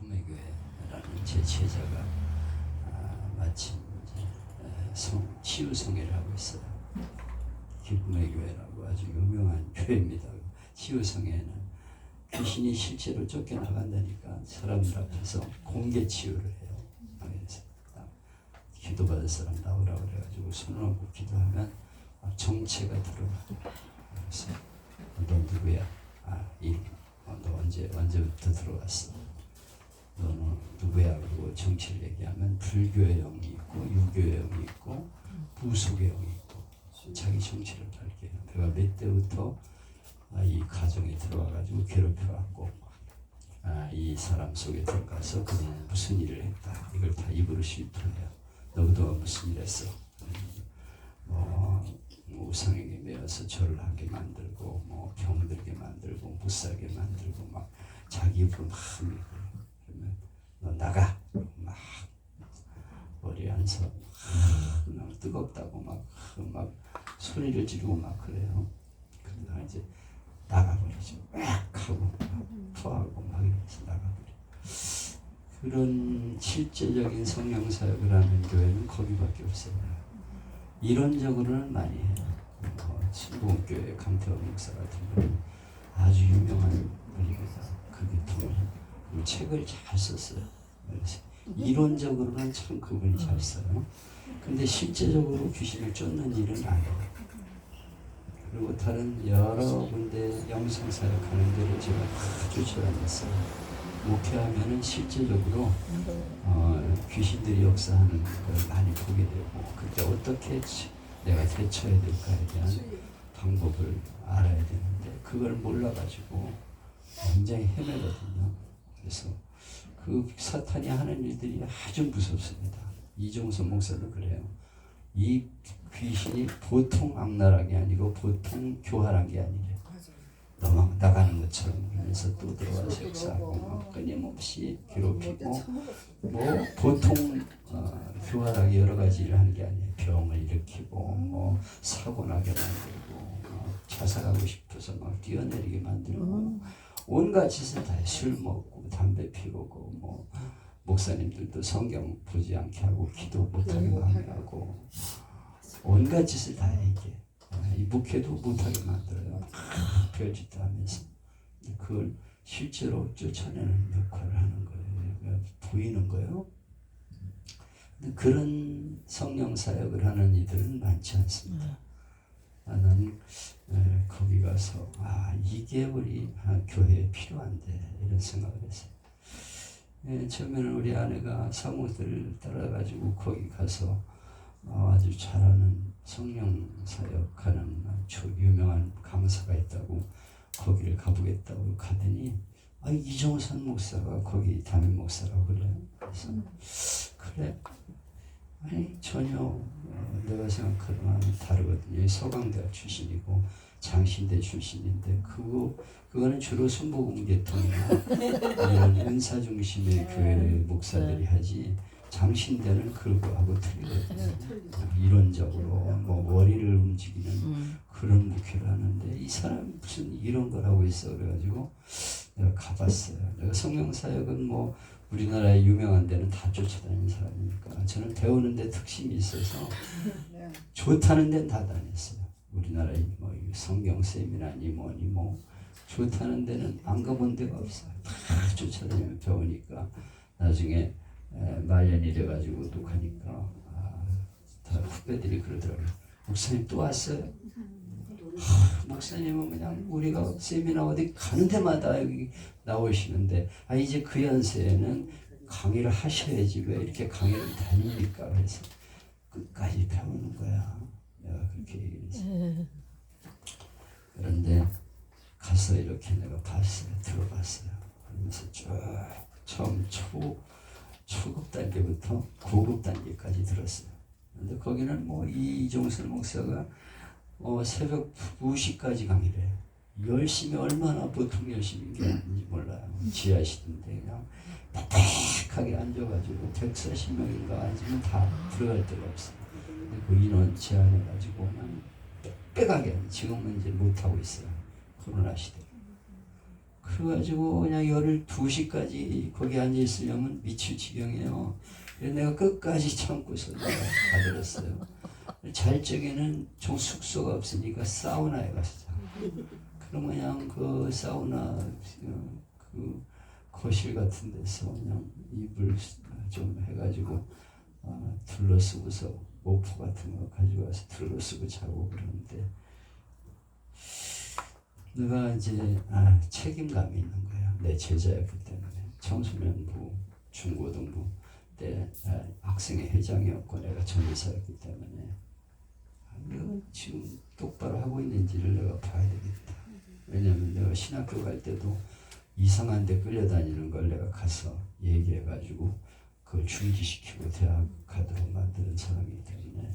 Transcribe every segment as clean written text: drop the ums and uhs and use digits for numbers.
기쁨의 교회라는 제 제자가 마침 이제 치유성회를 하고 있어요. 기쁨의 교회라고 아주 유명한 교회입니다. 치유성회는 귀신이 실제로 쫓겨나간다니까 사람들 앞에서 공개 치유를 해요. 그래서 기도받을 사람 나오라고 그래가지고 손을 얹고 기도하면 정체가 들어와. 그래서 너 누구야? 너 언제부터 들어왔어? 너는 누구야? 그리고 정체를 얘기하면 불교의 영이 있고 유교의 영이 있고 무속의 영이 있고 자기 정체를 밝혀요. 내가 몇 때부터 이 가정에 들어와가지고 괴롭혀왔고 이 사람 속에 들어가서 그는 무슨 일을 했다. 이걸 다 입으로 실토해요. 너도 무슨 일 했어? 우상에게 매어서 절을 하게 만들고 병들게 만들고 못살게 만들고 막 자기 입으로 막 그러면 너 나가 막 머리 안서 그냥 뜨겁다고 막 소리를 지르고 막 그래요. 그러다가 이제 나가버리죠. 막 하고 토하고 막 이러면서 나가버려. 그런 실제적인 성령 사역을 하는 교회는 거기밖에 없어요. 이론적으로는 많이 해요. 신봉교회 강태원 목사 같은 분은 아주 유명한 분입니다. 그게 또 책을 잘 썼어요. 그래서 이론적으로는 참 그분이 잘 써요. 근데 실제적으로 귀신을 쫓는 일은 안 해요. 그리고 다른 여러 군데 영성사역하는 데를 제가 다 쫓아다녔어요. 목회하면은 실제적으로 귀신들이 역사하는 걸 많이 보게 되고 그때 어떻게 내가 대처해야 될까에 대한 방법을 알아야 되는데 그걸 몰라가지고 굉장히 헤매거든요. 그래서 그 사탄이 하는 일들이 아주 무섭습니다. 이종선 목사도 그래요. 이 귀신이 보통 악랄한 게 아니고 보통 교활한 게 아니래요. 도망 나가는 것처럼 그러면서 또 들어와서 역사하고 끊임없이 괴롭히고 보통 교활하게 여러 가지 일을 하는 게 아니에요. 병을 일으키고 사고 나게 만들고 자살하고 싶어서 막 뛰어내리게 만들고 온갖 짓을 다 해요. 술 먹고 담배 피우고 목사님들도 성경 보지 않게 하고 기도 못하게 하고 온갖 짓을 다 해 이게. 이 목회도 못하게 만들어요. 별짓도 하면서 그걸 실제로 쫓아내는 역할을 하는 거예요. 보이는 거예요. 근데 그런 성령 사역을 하는 이들은 많지 않습니다. 나는 거기 가서 이게 우리 교회에 필요한데 이런 생각을 했어요. 처음에는 우리 아내가 사모들 따라가지고 거기 가서 아주 잘하는 성령 사역하는 아주 유명한 강사가 있다고 거기를 가보겠다고 가더니 이종선 목사가 거기 담임 목사라고 그래요. 그래서 그래 전혀 내가 생각하는 다르거든요. 서강대학 출신이고 장신대 출신인데 그거는 주로 순복음계통이나 이런 은사 중심의 교회 목사들이 하지 장신대는 그거하고 틀리거든요. 이론적으로 머리를 움직이는 그런 목회를 하는데 이 사람이 무슨 이런 걸 하고 있어 그래가지고 내가 가봤어요. 내가 성령사역은 우리나라에 유명한 데는 다 쫓아다니는 사람이니까 저는 배우는 데 특심이 있어서 좋다는 데는 다 다녔어요. 우리나라에 성경 세미나니 뭐니 좋다는 데는 안 가본 데가 없어요. 다 쫓아다니면 배우니까 나중에 말년이 돼가지고 또 가니까 다 후배들이 그러더라고요. 목사님 또 왔어요? 목사님은 그냥 우리가 세미나 어디 가는 데마다 여기 나오시는데 이제 그 연세에는 강의를 하셔야지 왜 이렇게 강의를 다닙니까? 그래서 끝까지 배우는 거야. 내가 그렇게 얘기했어요. 그런데 가서 이렇게 내가 봤어요. 들어봤어요. 그러면서 쭉 처음 초급 단계부터 고급 단계까지 들었어요. 근데 거기는 이종선 목사가 새벽 2시까지 강의를 해요. 열심히 얼마나 보통 열심히 하는지 몰라요. 지하실인데 그냥 빽빽하게 앉아가지고 140명인가 앉으면 다 들어갈 데가 없어요. 그 인원 제한해가지고만 빽빽하게 지금은 이제 못하고 있어요. 코로나 시대. 그래가지고 그냥 12시까지 거기 앉아 있으려면 미칠 지경이에요. 그래서 내가 끝까지 참고서 내가 가버렸어요. 잘 적에는 좀 숙소가 없으니까 사우나에 가서 자. 그럼 그냥 그 사우나 그 거실 같은 데서 그냥 이불 좀 해가지고 둘러쓰고서 모포 같은 거 가져와서 둘러쓰고 자고 그러는데 내가 이제 책임감이 있는 거야. 내 제자였기 때문에 청소년부, 중고등부 때 학생회 회장이었고 내가 전도사였기 때문에 내가 지금 똑바로 하고 있는지를 내가 봐야 되겠다. 왜냐하면 내가 신학교 갈 때도 이상한 데 끌려다니는 걸 내가 가서 얘기해가지고 그걸 중지시키고 대학 가도록 만드는 사람이기 때문에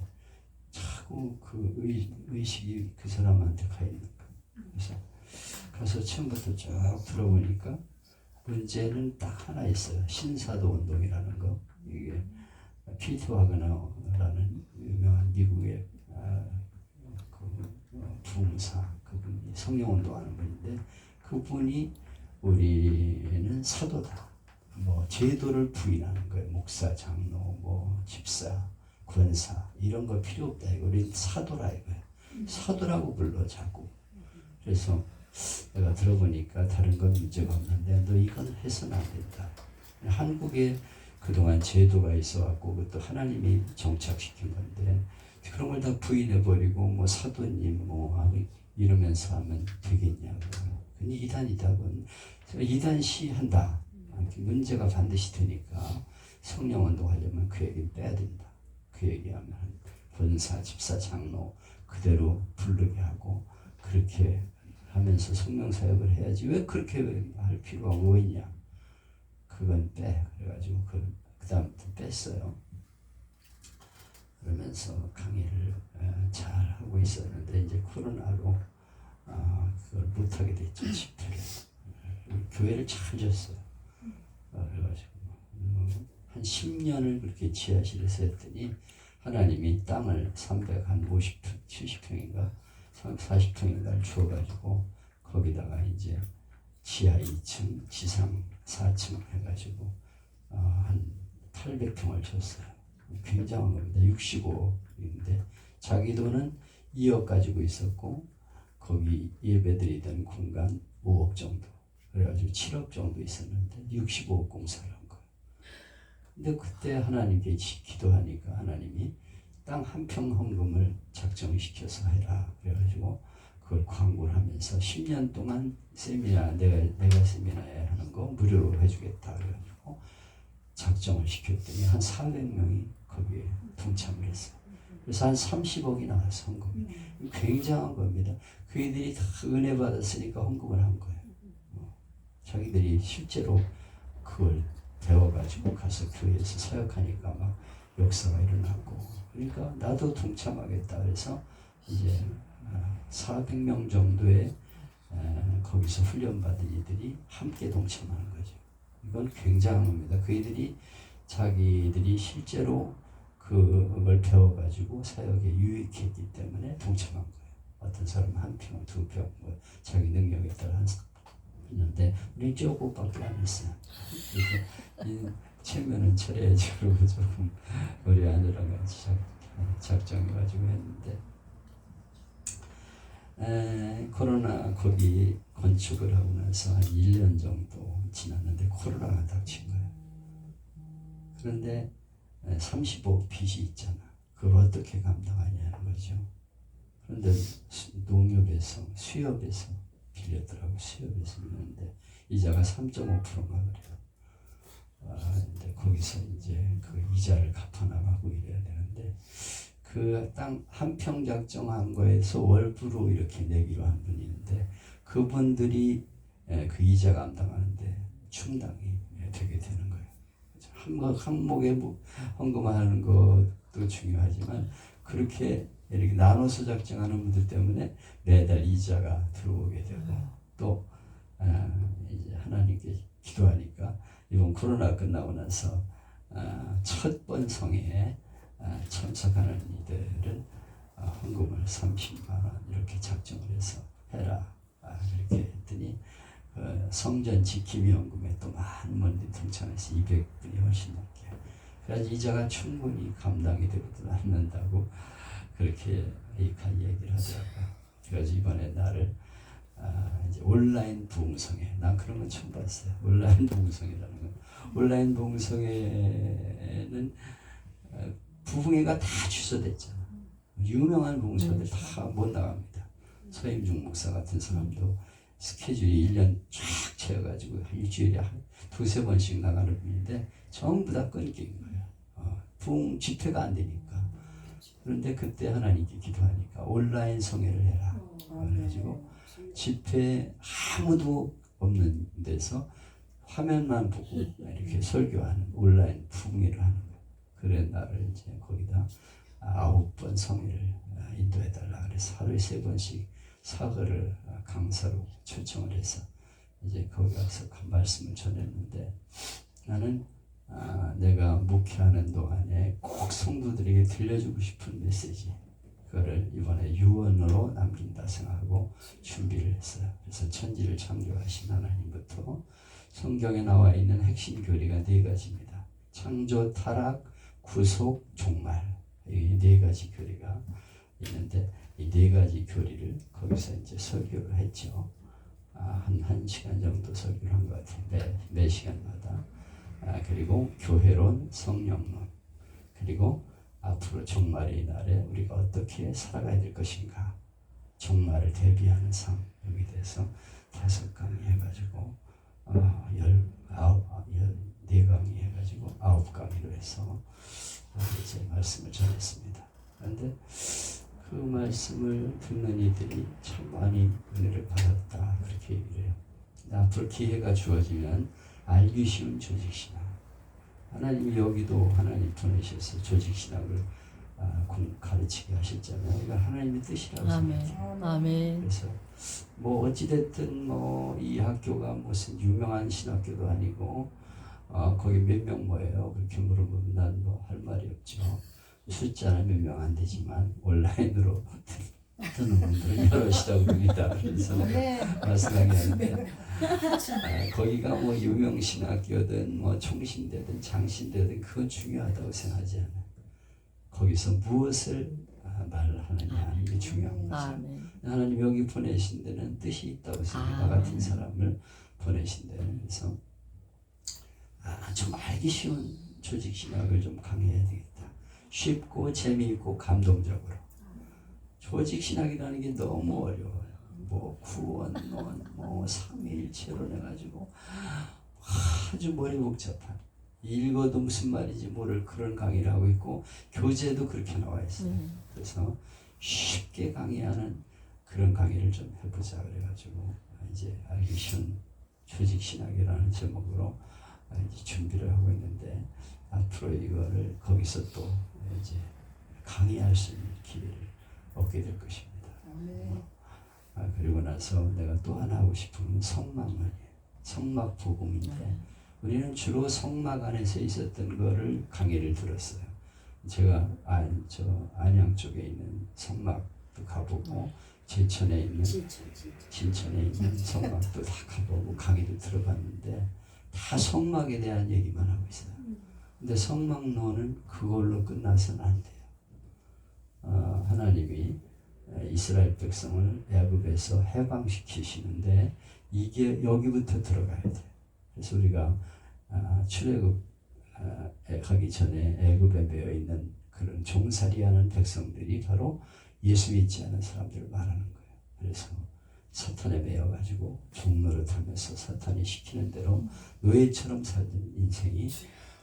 자꾸 그 의식이 그 사람한테 가 있는 거야. 그래서 가서 처음부터 쭉 들어보니까 문제는 딱 하나 있어요. 신사도 운동이라는 거. 이게 피터 와그너라는 유명한 미국의 부흥사 그분이 성령 운동하는 분인데 그분이 우리는 사도다. 뭐 제도를 부인하는 거예요. 목사, 장로, 뭐 집사, 권사 이런 거 필요 없다. 우리는 사도라 이거예요. 사도라고 불러 자꾸. 그래서 내가 들어보니까 다른 건 문제가 없는데 너 이건 해서는 안 된다. 한국에 그동안 제도가 있어갖고 그것도 하나님이 정착시킨 건데 그런 걸 다 부인해버리고 뭐 사도님 뭐 이러면서 하면 되겠냐고. 근데 이단이다군. 이단시 한다. 문제가 반드시 되니까 성령 운동하려면 그 얘기는 빼야 된다. 그 얘기하면 권사, 집사, 장로 그대로 부르게 하고 그렇게 하면서 성령 사역을 해야지 왜 그렇게 할 필요가 뭐 있냐. 그건 빼. 그래가지고 그 다음부터 뺐어요. 그러면서 강의를 잘 하고 있었는데 이제 코로나로 그걸 못하게 됐죠. 집회를. 교회를 잘 졌어요. 그래가지고 한 10년을 그렇게 지하실에서 했더니 하나님이 땅을 350평, 70평인가 40평인가를 주어가지고 거기다가 이제 지하 2층, 지상 4층 해가지고 한 800평을 줬어요. 굉장한 겁니다. 65억인데 자기 돈은 2억 가지고 있었고 거기 예배드리던 공간 5억 정도 그래가지고 7억 정도 있었는데 65억 공사를 한 거예요. 근데 그때 하나님께 기도하니까 하나님이 땅 한 평 헌금을 작정시켜서 해라. 그래가지고 그걸 광고를 하면서 10년 동안 세미나 내가 세미나에 하는 거 무료로 해주겠다. 그래가지고 작정을 시켰더니 한 400명이 거기에 동참을 했어요. 그래서 한 30억이 나와서 헌금이. 굉장한 겁니다. 그들이 다 은혜 받았으니까 헌금을 한 거예요. 자기들이 실제로 그걸 배워가지고 가서 교회에서 사역하니까 막 역사가 일어나고 그러니까 나도 동참하겠다. 그래서 이제 400명 정도의 거기서 훈련받은 이들이 함께 동참하는 거죠. 이건 굉장한 겁니다. 그들이 자기들이 실제로 그걸 배워가지고 사역에 유익했기 때문에 동참한 거예요. 어떤 사람은 한 평, 두 평, 뭐 자기 능력에 따라 했는데 우리 조금밖에 안 했어요. 그래서 체면은 처리해야지 그러고 조금 우리 아내랑 같이 작정해가지고 했는데 코로나 거기 건축을 하고 나서 한 1년 정도 지났는데 코로나가 닥친 거예요. 그런데 35억 빚이 있잖아. 그걸 어떻게 감당하냐는 거죠. 그런데 농협에서 수협에서 빌렸더라고. 수협에서 빌렸는데 이자가 3.5%가 그래요. 근데 거기서 이제 그 이자를 갚아나가고 이래야 되는데 그 땅 한 평 작정한 거에서 월부로 이렇게 내기로 한 분이 있는데 그분들이 그 이자 감당하는데 충당이 되게 되는 거예요. 항목에 헌금하는 것도 중요하지만 그렇게 이렇게 나눠서 작정하는 분들 때문에 매달 이자가 들어오게 되고 또 이제 하나님께 기도하니까 이번 코로나 끝나고 나서 첫 번 성회에 참석하는 이들은 헌금을 30만 원 이렇게 작정을 해서 해라. 그렇게 했더니 성전 지킴위원금에 또 많은 분들이 동참해서 200분이 훨씬 넘게. 그래서 이자가 충분히 감당이 되지도 않는다고 그렇게 이익한 얘기를 하더라고요. 그래서 이번에 나를 이제 온라인 부흥성회, 난 그런 건 처음 봤어요. 온라인 부흥성회라는 건. 온라인 부흥성회는 부흥회가 다 취소됐잖아. 유명한 부흥사들 다 못 나갑니다. 서임중 목사 같은 사람도 스케줄이 1년 쫙 채워가지고 일주일에 한 두세 번씩 나가는 분인데 전부 다 끊긴 거예요. 부흥 집회가 안 되니까. 그런데 그때 하나님께 기도하니까 온라인 성회를 해라. 그래가지고 집회 아무도 없는 데서 화면만 보고 이렇게 설교하는 온라인 부흥회를 하는 거예요. 그래 나를 이제 거기다 9번 성회를 인도해달라 그래서 하루에 3번씩 사거를 강사로 초청을 해서 이제 거기 가서 그 말씀을 전했는데 나는 내가 목회하는 동안에 꼭 성도들에게 들려주고 싶은 메시지 그거를 이번에 유언으로 남긴다 생각하고 준비를 했어요. 그래서 천지를 창조하신 하나님부터 성경에 나와 있는 핵심 교리가 4가지입니다. 창조, 타락, 구속, 종말 이 4가지 교리가 있는데 이 4가지 교리를 거기서 이제 설교를 했죠. 한 1시간 정도 설교를 한 것 같은데 매 시간마다 그리고 교회론, 성령론 그리고 앞으로 종말의 날에 우리가 어떻게 살아가야 될 것인가 종말을 대비하는 삶 여기 대해서 5강의 해가지고 14강의 해가지고 9강의로 해서 이제 말씀을 전했습니다. 그런데 그 말씀을 듣는 이들이 참 많이 은혜를 받았다 그렇게 얘기를 해요. 앞으로 기회가 주어지면 알기 쉬운 조직신학 하나님이 여기도 하나님 보내셔서 조직신학을 가르치게 하셨잖아요. 이건 하나님의 뜻이라고 생각해요. 아멘. 그래서 뭐 어찌됐든 뭐 이 학교가 무슨 유명한 신학교도 아니고 거기 몇 명 뭐예요? 그렇게 물어보면 난 뭐 할 말이 없죠. 숫자는 몇 명 안 되지만 온라인으로 듣는 분들은 여럿이라고 봅니다. 그래서 말씀하게 하는데 거기가 뭐 유명 신학교든 뭐 총신대든 장신대든 그건 중요하다고 생각하지 않아요. 거기서 무엇을 말하느냐 이게 중요한 거죠. 하나님 여기 보내신 데는 뜻이 있다고 생각해요. 나 같은 사람을 보내신 데는. 그래서 좀 알기 쉬운 조직신학을 좀 강해야 되겠다. 쉽고 재미있고 감동적으로. 조직신학이라는 게 너무 어려워요. 뭐 구원론, 뭐 삼위일체론 해가지고 아주 머리 복잡한. 읽어도 무슨 말인지 모를 그런 강의를 하고 있고 교재도 그렇게 나와 있어요. 그래서 쉽게 강의하는 그런 강의를 좀 해보자 그래가지고 이제 알기 쉬운 조직신학이라는 제목으로 이제 준비를 하고 있는데 앞으로 이거를 거기서 또 이제 강의할 수 있는 기회를 얻게 될 것입니다. 그리고 나서 내가 또 하나 하고 싶은 건 성막론이에요. 성막 복음인데 우리는 주로 성막 안에서 있었던 거를 강의를 들었어요. 제가 안양 쪽에 있는 성막도 가보고 제천에 있는 진천에 있는 성막도 다 가보고 강의도 들어봤는데 다 성막에 대한 얘기만 하고 있어요. 근데 성막론은 그걸로 끝나서는 안 돼요. 하나님이 이스라엘 백성을 애굽에서 해방시키시는데 이게 여기부터 들어가야 돼. 그래서 우리가 출애굽 가기 전에 애굽에 매여 있는 그런 종살이하는 백성들이 바로 예수 믿지 않은 사람들을 말하는 거예요. 그래서 사탄에 매여가지고 종노릇하면서 사탄이 시키는 대로 노예처럼 살던 인생이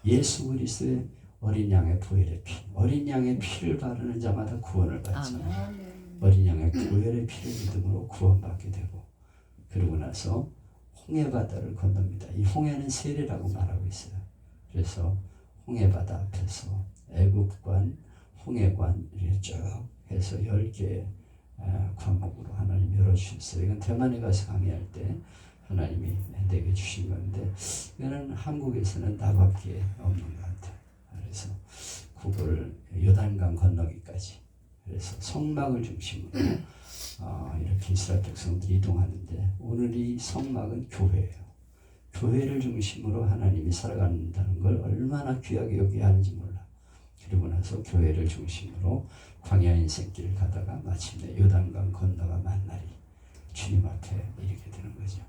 예수 그리스도의 어린 양의 보혈의 피, 어린 양의 피를 바르는 자마다 구원을 받잖아요. 어린 양의 보혈의 피를 믿음으로 구원받게 되고 그러고 나서 홍해바다를 건넙니다. 이 홍해는 세례라고 말하고 있어요. 그래서 홍해바다 앞에서 애굽관, 홍해관 이렇게 쭉 해서 10개의 과목으로 하나님 열어주셨어요. 이건 대만에 가서 강의할 때 하나님이 내게 주신 건데 이거는 한국에서는 나밖에 없는 것 같아요. 그래서 그걸 요단강 건너기까지 그래서 성막을 중심으로 이렇게 이스라엘 백성들이 이동하는데 오늘 이 성막은 교회예요. 교회를 중심으로 하나님이 살아간다는 걸 얼마나 귀하게 여기야 하는지 몰라. 그리고 나서 교회를 중심으로 광야 인생길을 가다가 마침내 요단강 건너가 만날이 주님 앞에 이르게 되는 거죠.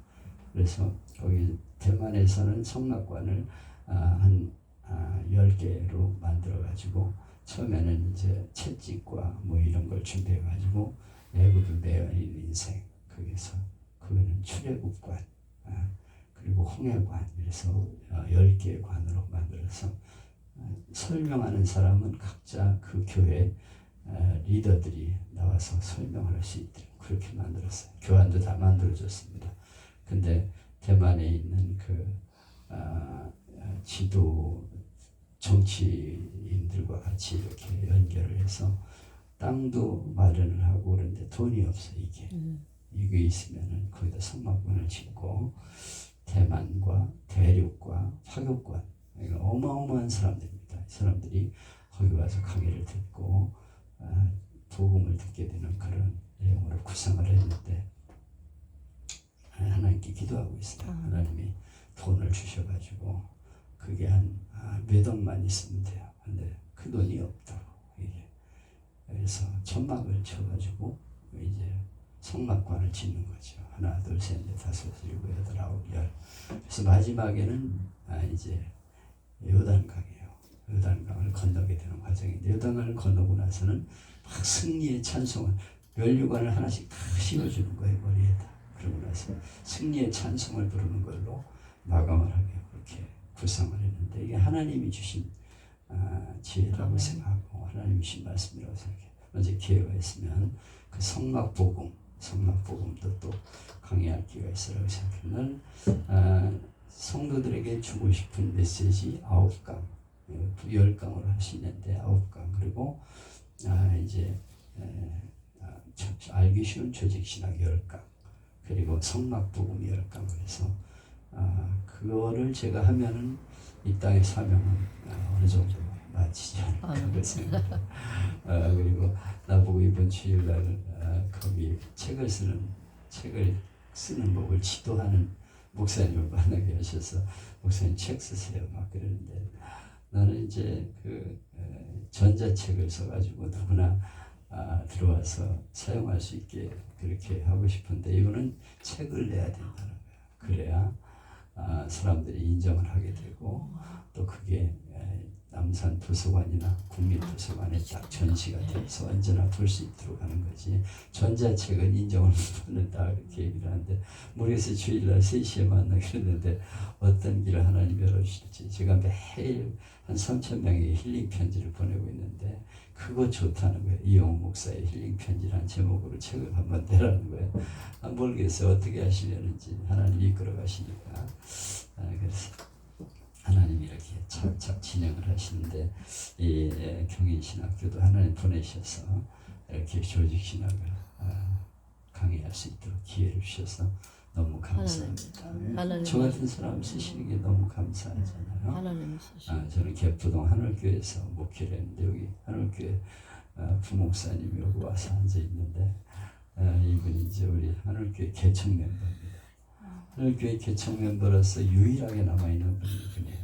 그래서 거기 대만에서는 성막관을 한 10개로 만들어 가지고 처음에는 이제 채찍과 뭐 이런 걸 준비해 가지고 애굽을 내어인 인생 거기서 그거는 출애굽관 그리고 홍해관 그래서 10개의 관으로 만들어서 설명하는 사람은 각자 그 교회 리더들이 나와서 설명을 할 수 있도록 그렇게 만들었어요. 교환도 다 만들어졌습니다. 근데 대만에 있는 그 지도 정치인들과 같이 이렇게 연결을 해서 땅도 마련을 하고 그런데 돈이 없어 이게 있으면은 거기다 성막관을 짓고 대만과 대륙과 화교권 어마어마한 사람들입니다. 이 사람들이 거기 와서 강의를 듣고 복음을 듣게 되는 그런 내용으로 구상을 했는데 하나님께 기도하고 있어요. 하나님이 돈을 주셔가지고 그게 한 몇 억만 있으면 돼요. 근데 그 돈이 없다고 이게 그래서 천막을 쳐가지고 이제 성막관을 짓는 거죠. 하나, 둘, 셋, 넷, 다섯, 일곱, 여덟, 아홉, 열. 그래서 마지막에는 이제 요단강이에요. 요단강을 건너게 되는 과정인데 요단강을 건너고 나서는 막 승리의 찬송을 면류관을 하나씩 다 씌워주는 거예요 머리에다. 그러고 나서 승리의 찬송을 부르는 걸로 마감을 하게 그렇게 구상을 했는데 이게 하나님이 주신 지혜라고 생각하고 하나님이 주신 말씀이라고 생각해요. 언제 기회가 있으면 그 성막복음도 또 강의할 기회가 있으라고 생각해요. 성도들에게 주고 싶은 메시지 9강 10강으로 할 수 있는데 9강 그리고 이제 알기 쉬운 조직신학 10강 그리고 성막복음 10강을 해서 그거를 제가 하면은 이 땅의 사명은 어느 정도 마치지 않을까 생각해요. 그리고 나보고 이번 주일날 거기 책을 쓰는 법을 지도하는 목사님을 만나게 하셔서 목사님 책 쓰세요 막 그러는데 나는 이제 그 전자책을 써가지고 누구나 들어와서 사용할 수 있게 그렇게 하고 싶은데 이거는 책을 내야 된다는 거예요. 그래야 사람들이 인정을 하게 되고 또 그게 남산 도서관이나 국립도서관에 딱 전시가 돼서 언제나 볼 수 있도록 하는 거지 전자책은 인정을 못 받는다 이렇게 얘기를 하는데 모르겠어요. 주일날 3시에 만나기로 했는데 어떤 길을 하나님 열어주실지 제가 매일 한 3,000명에게 힐링 편지를 보내고 있는데 그거 좋다는 거예요. 이영호 목사의 힐링 편지라는 제목으로 책을 한번 내라는 거예요. 모르겠어요. 어떻게 하시려는지 하나님 이끌어 가시니까 그래서 하나님이 이렇게 착착 진행을 하시는데 이 경인신학교도 하나님 보내셔서 이렇게 조직신학을 강의할 수 있도록 기회를 주셔서 너무 감사합니다. 저 같은 사람 쓰시는 게 너무 감사하잖아요. 저는 개포동 하늘교회에서 목회를 했는데 여기 하늘교회 부목사님이 여기 와서 앉아 있는데 이분이 이제 우리 하늘교회 개척 멤버입니다. 하늘교회 개척 멤버로서 유일하게 남아있는 분이 이분이에요.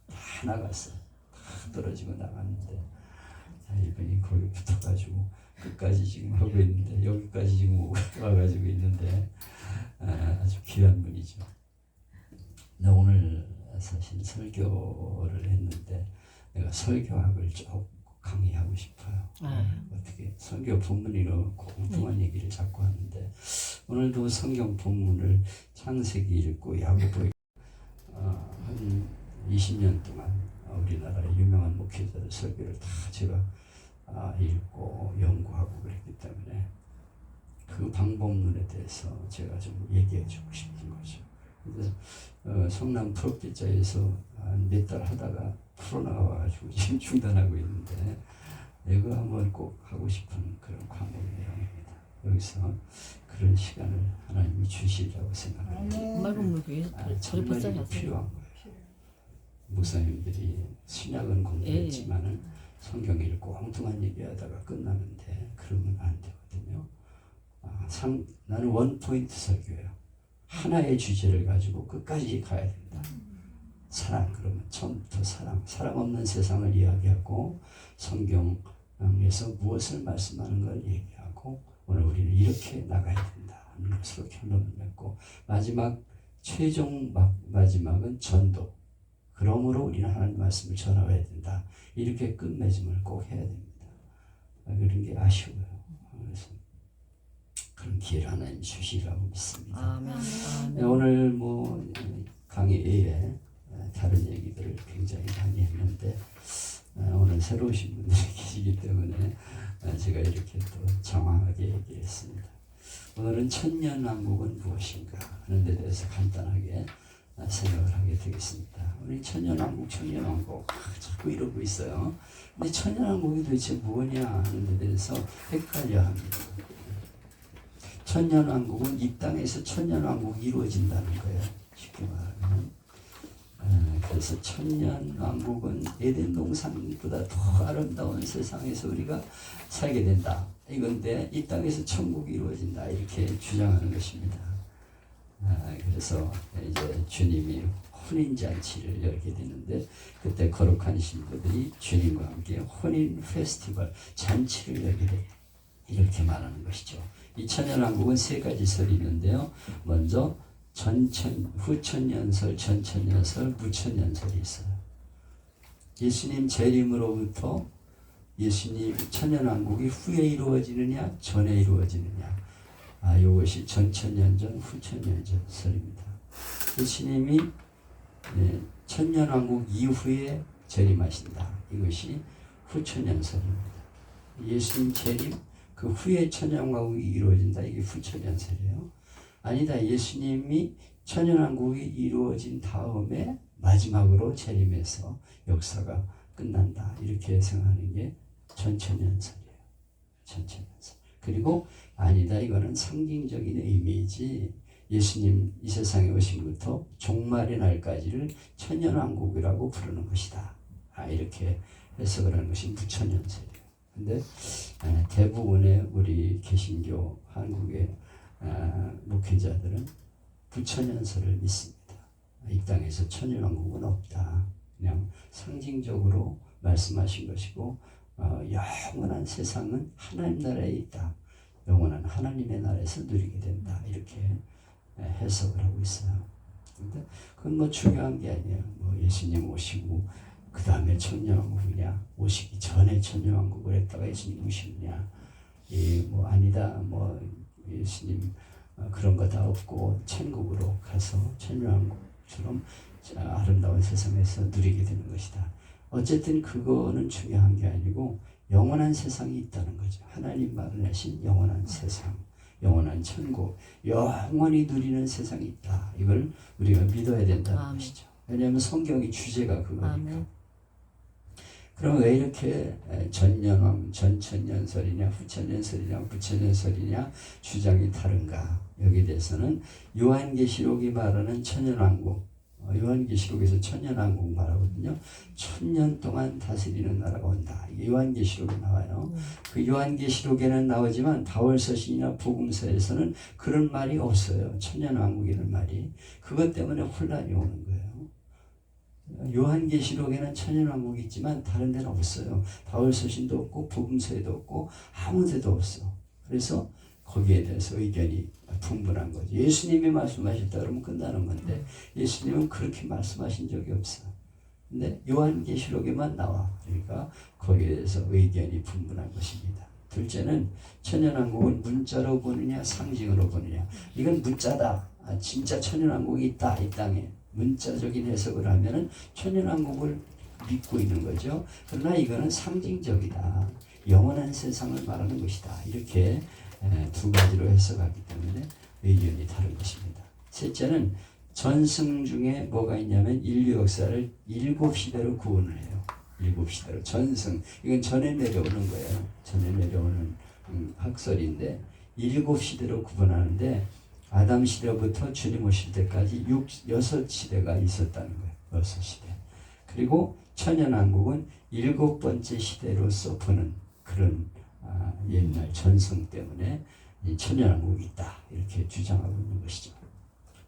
다 나갔어요. 다 떨어지고 나갔는데 이분이 거기 붙어가지고 끝까지 지금 하고 있는데 여기까지 지금 와가지고 있는데 아주 귀한 분이죠. 나 오늘 사실 설교를 했는데 내가 설교학을 쭉 강의하고 싶어요. 어떻게 성경 본문이로 공통한 얘기를 자꾸 하는데 오늘도 성경 본문을 창세기 읽고 야고보 한 20년 동안 우리나라의 유명한 목회자들 설교를 다 제가 읽고 연구하고 그랬기 때문에 그 방법론에 대해서 제가 좀 얘기해 주고 싶은 거죠. 그래서 성남 프로필자에서 몇 달 하다가 코로나가 와가지고 지금 중단하고 있는데 이거 한번 꼭 하고 싶은 그런 과목 내용입니다. 여기서 그런 시간을 하나님이 주시리라고 생각합니다. 정말 필요한 거예요. 목사님들이 신약은 공부했지만은 성경 읽고 엉뚱한 얘기하다가 끝나는데 그러면 안 되거든요. 나는 원포인트 설교예요. 하나의 주제를 가지고 끝까지 가야 된다. 사랑, 그러면 처음부터 사랑 없는 세상을 이야기하고 성경에서 무엇을 말씀하는 걸 얘기하고 오늘 우리는 이렇게 나가야 된다 하는 것으로 결론을 맺고 최종 마지막은 전도. 그러므로 우리는 하나님 말씀을 전하야 된다. 이렇게 끝맺음을 꼭 해야 됩니다. 그런 게 아쉬워요. 그래서 그런 기회를 하나님 주시라고 믿습니다. 아멘. 오늘 강의 외에 다른 얘기들을 굉장히 많이 했는데 오늘 새로 오신 분들이 계시기 때문에 제가 이렇게 또 장황하게 얘기했습니다. 오늘은 천년왕국은 무엇인가 하는 데 대해서 간단하게 생각을 하게 되겠습니다. 우리 천년왕국 자꾸 이러고 있어요. 근데 천년왕국이 도대체 뭐냐 하는 데 대해서 헷갈려 합니다. 천년왕국은 이 땅에서 천년왕국이 이루어진다는 거예요. 쉽게 말하면. 그래서 천년왕국은 에덴 동산보다 더 아름다운 세상에서 우리가 살게 된다. 이건데 이 땅에서 천국이 이루어진다. 이렇게 주장하는 것입니다. 그래서 이제 주님이 혼인잔치를 열게 되는데 그때 거룩한 신부들이 주님과 함께 혼인 페스티벌 잔치를 열게 돼요. 이렇게 말하는 것이죠. 이 천년왕국은 세 가지 설이 있는데요. 먼저 후천년설, 전천년설, 무천년설이 있어요. 예수님 재림으로부터 예수님 천년왕국이 후에 이루어지느냐 전에 이루어지느냐, 이것이 전천년전 후천년설입니다. 예수님이 천년왕국 이후에 재림하신다. 이것이 후천년설입니다. 예수님 재림 그 후에 천년왕국이 이루어진다. 이게 후천년설이에요. 아니다. 예수님이 천년왕국이 이루어진 다음에 마지막으로 재림해서 역사가 끝난다. 이렇게 생각하는 게 전천년설이에요. 전천년설. 그리고 아니다. 이거는 상징적인 의미이지 예수님 이 세상에 오신부터 종말의 날까지를 천년왕국이라고 부르는 것이다. 이렇게 해석을 하는 것이 무천년설이에요. 근데 대부분의 우리 개신교 한국의 목회자들은 부천년설을 믿습니다. 이 땅에서 천년왕국은 없다. 그냥 상징적으로 말씀하신 것이고 영원한 세상은 하나님 나라에 있다. 영원한 하나님의 나라에서 누리게 된다. 이렇게 해석을 하고 있어요. 근데 그건 중요한 게 아니에요. 예수님 오시고 그 다음에 천년왕국이냐, 오시기 전에 천년왕국을 했다가 예수님 오시느냐, 아니다. 예수님 그런 거 다 없고 천국으로 가서 천년왕국처럼 아름다운 세상에서 누리게 되는 것이다. 어쨌든 그거는 중요한 게 아니고 영원한 세상이 있다는 거죠. 하나님 마련하신 영원한 세상, 영원한 천국, 영원히 누리는 세상이 있다. 이걸 우리가 믿어야 된다는 것이죠. 왜냐하면 성경의 주제가 그거니까. 그럼 왜 이렇게 전천년설이냐 후천년설이냐 부천년설이냐 주장이 다른가? 여기에 대해서는 요한계시록이 말하는 천년왕국, 요한계시록에서 천년왕국 말하거든요. 1000년 동안 다스리는 나라가 온다. 이게 요한계시록에 나와요. 그 요한계시록에는 나오지만 바울서신이나 복음서에서는 그런 말이 없어요. 천년왕국이라는 말이. 그것 때문에 혼란이 오는 거예요. 요한계시록에는 천년왕국이 있지만 다른 데는 없어요. 바울서신도 없고 복음서에도 없고 아무 데도 없어. 그래서 거기에 대해서 의견이 분분한 거죠. 예수님이 말씀하셨다 그러면 끝나는 건데 예수님은 그렇게 말씀하신 적이 없어. 근데 요한계시록에만 나와. 그러니까 거기에 대해서 의견이 분분한 것입니다. 둘째는 천년왕국을 문자로 보느냐 상징으로 보느냐. 이건 문자다. 진짜 천년왕국이 있다 이 땅에. 문자적인 해석을 하면은 천년왕국을 믿고 있는 거죠. 그러나 이거는 상징적이다. 영원한 세상을 말하는 것이다. 이렇게 두 가지로 해석하기 때문에 의견이 다른 것입니다. 셋째는 전승 중에 뭐가 있냐면 인류 역사를 7시대로 구분을 해요. 7시대로 전승. 이건 전에 내려오는 거예요. 전에 내려오는 학설인데 7시대로 구분하는데 아담 시대부터 주님 오실 때까지 6시대가 있었다는 거예요. 6시대. 그리고 천연왕국은 7번째 시대로서 보는 그런 옛날 전성 때문에 이 천연왕국이 있다 이렇게 주장하고 있는 것이죠.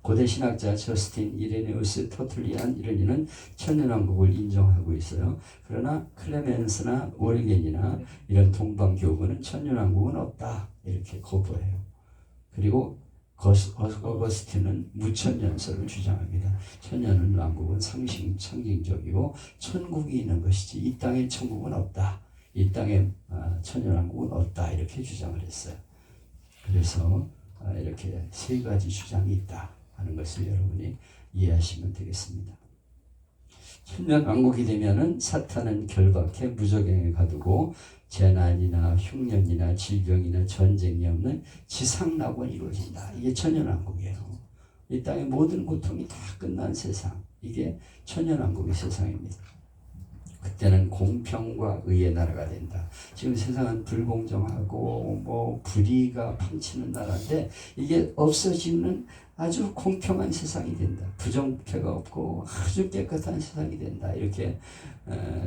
고대 신학자 저스틴 이레네우스 터툴리안 이런 이는 천연왕국을 인정하고 있어요. 그러나 클레멘스나 오리겐이나 이런 동방 교부는 천연왕국은 없다 이렇게 거부해요. 그리고 어거스틴은 무천연설을 주장합니다. 천연은 왕국은 상징적이고 천국이 있는 것이지 이 땅에 천국은 없다. 이 땅에 천연왕국은 없다 이렇게 주장을 했어요. 그래서 이렇게 세 가지 주장이 있다 하는 것을 여러분이 이해하시면 되겠습니다. 천년왕국이 되면은 사탄은 결박해 무적행에 가두고 재난이나 흉년이나 질병이나 전쟁이 없는 지상낙원이 이루어진다. 이게 천년왕국이에요. 이 땅의 모든 고통이 다 끝난 세상. 이게 천년왕국의 세상입니다. 그때는 공평과 의의 나라가 된다. 지금 세상은 불공정하고 뭐 불의가 판치는 나라인데 이게 없어지는 아주 공평한 세상이 된다. 부정부패가 없고 아주 깨끗한 세상이 된다. 이렇게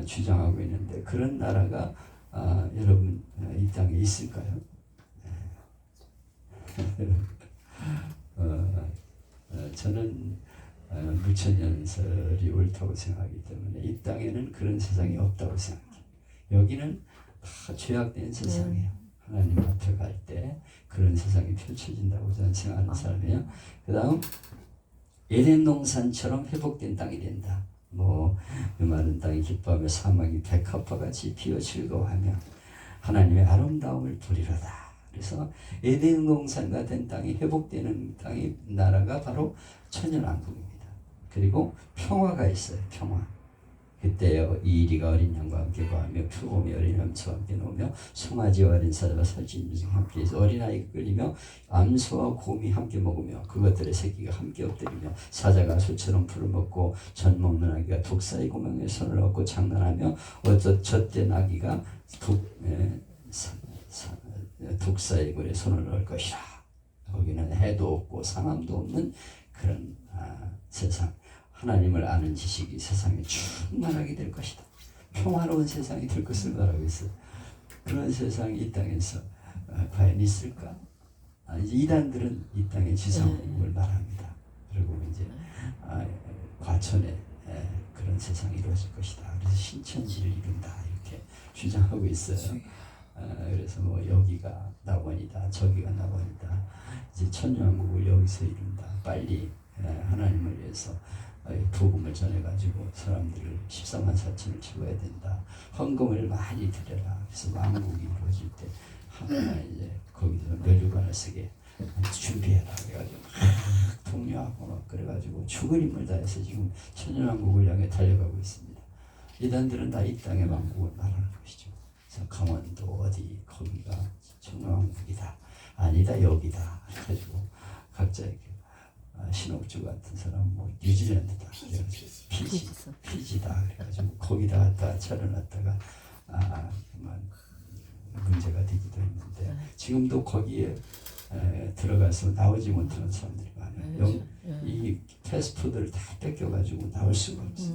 주장하고 있는데 그런 나라가 여러분 이 땅에 있을까요? 저는 무천연설이 옳다고 생각하기 때문에 이 땅에는 그런 세상이 없다고 생각해요. 여기는 다 죄악된 세상이에요. 하나님 앞에 갈 때 그런 세상이 펼쳐진다고 저는 생각하는 사람이에요. 그 다음 에덴 동산처럼 회복된 땅이 된다. 그 마른 땅이 기뻐하며 사막이 백합화같이 피어 즐거워하며 하나님의 아름다움을 보리로다. 그래서 에덴 동산 같은 땅이 회복되는 땅이 나라가 바로 천년왕국입니다. 그리고 평화가 있어요. 평화. 그때요 이리가 어린 양과 함께 거하며 표범이 어린 암소와 함께 노며 송아지와 어린 사자가 살찐 유승 함께 해서 어린아이가 끌리며 암소와 곰이 함께 먹으며 그것들의 새끼가 함께 엎드리며 사자가 소처럼 풀을 먹고 젖 먹는 아기가 독사의 고명에 손을 얹고 장난하며 젖된 아기가 독사의 굴에 손을 넣을 것이라. 거기는 해도 없고 상함도 없는 그런 세상. 하나님을 아는 지식이 세상에 충만하게 될 것이다. 평화로운 세상이 될 것을 말하고 있어요. 그런 세상이 이 땅에서 과연 있을까? 이단들은 이 땅의 지상국을 말합니다. 그리고 이제 과천에 그런 세상이 이루어질 것이다. 그래서 신천지를 이룬다 이렇게 주장하고 있어요. 그래서 여기가 낙원이다, 저기가 낙원이다. 이제 천년왕국을 여기서 이룬다. 빨리 하나님을 위해서 복음을 전해가지고 사람들을 14만 4천을 채워야 된다. 헌금을 많이 드려라. 그래서 왕국이 이루어질 때 이제 거기서 멸류관을 쓰게 준비해라. 그래가지고 막 독려하고 막 그래가지고 죽을 힘을 다해서 지금 천년왕국을 향해 달려가고 있습니다. 이단들은 다 이 땅의 왕국을 말하는 것이죠. 그래서 강원도 어디 거기가 천년왕국이다. 아니다 여기다. 그래가지고 각자 이렇게 신옥주 같은 사람 뉴질랜드다. 피지다. 그래가지고 거기다 갖다 차려놨다가 문제가 되기도 했는데 지금도 거기에 들어가서 나오지 못하는 사람들이 많아요. 이 패스포드를 다 뺏겨가지고 나올 수가 없어.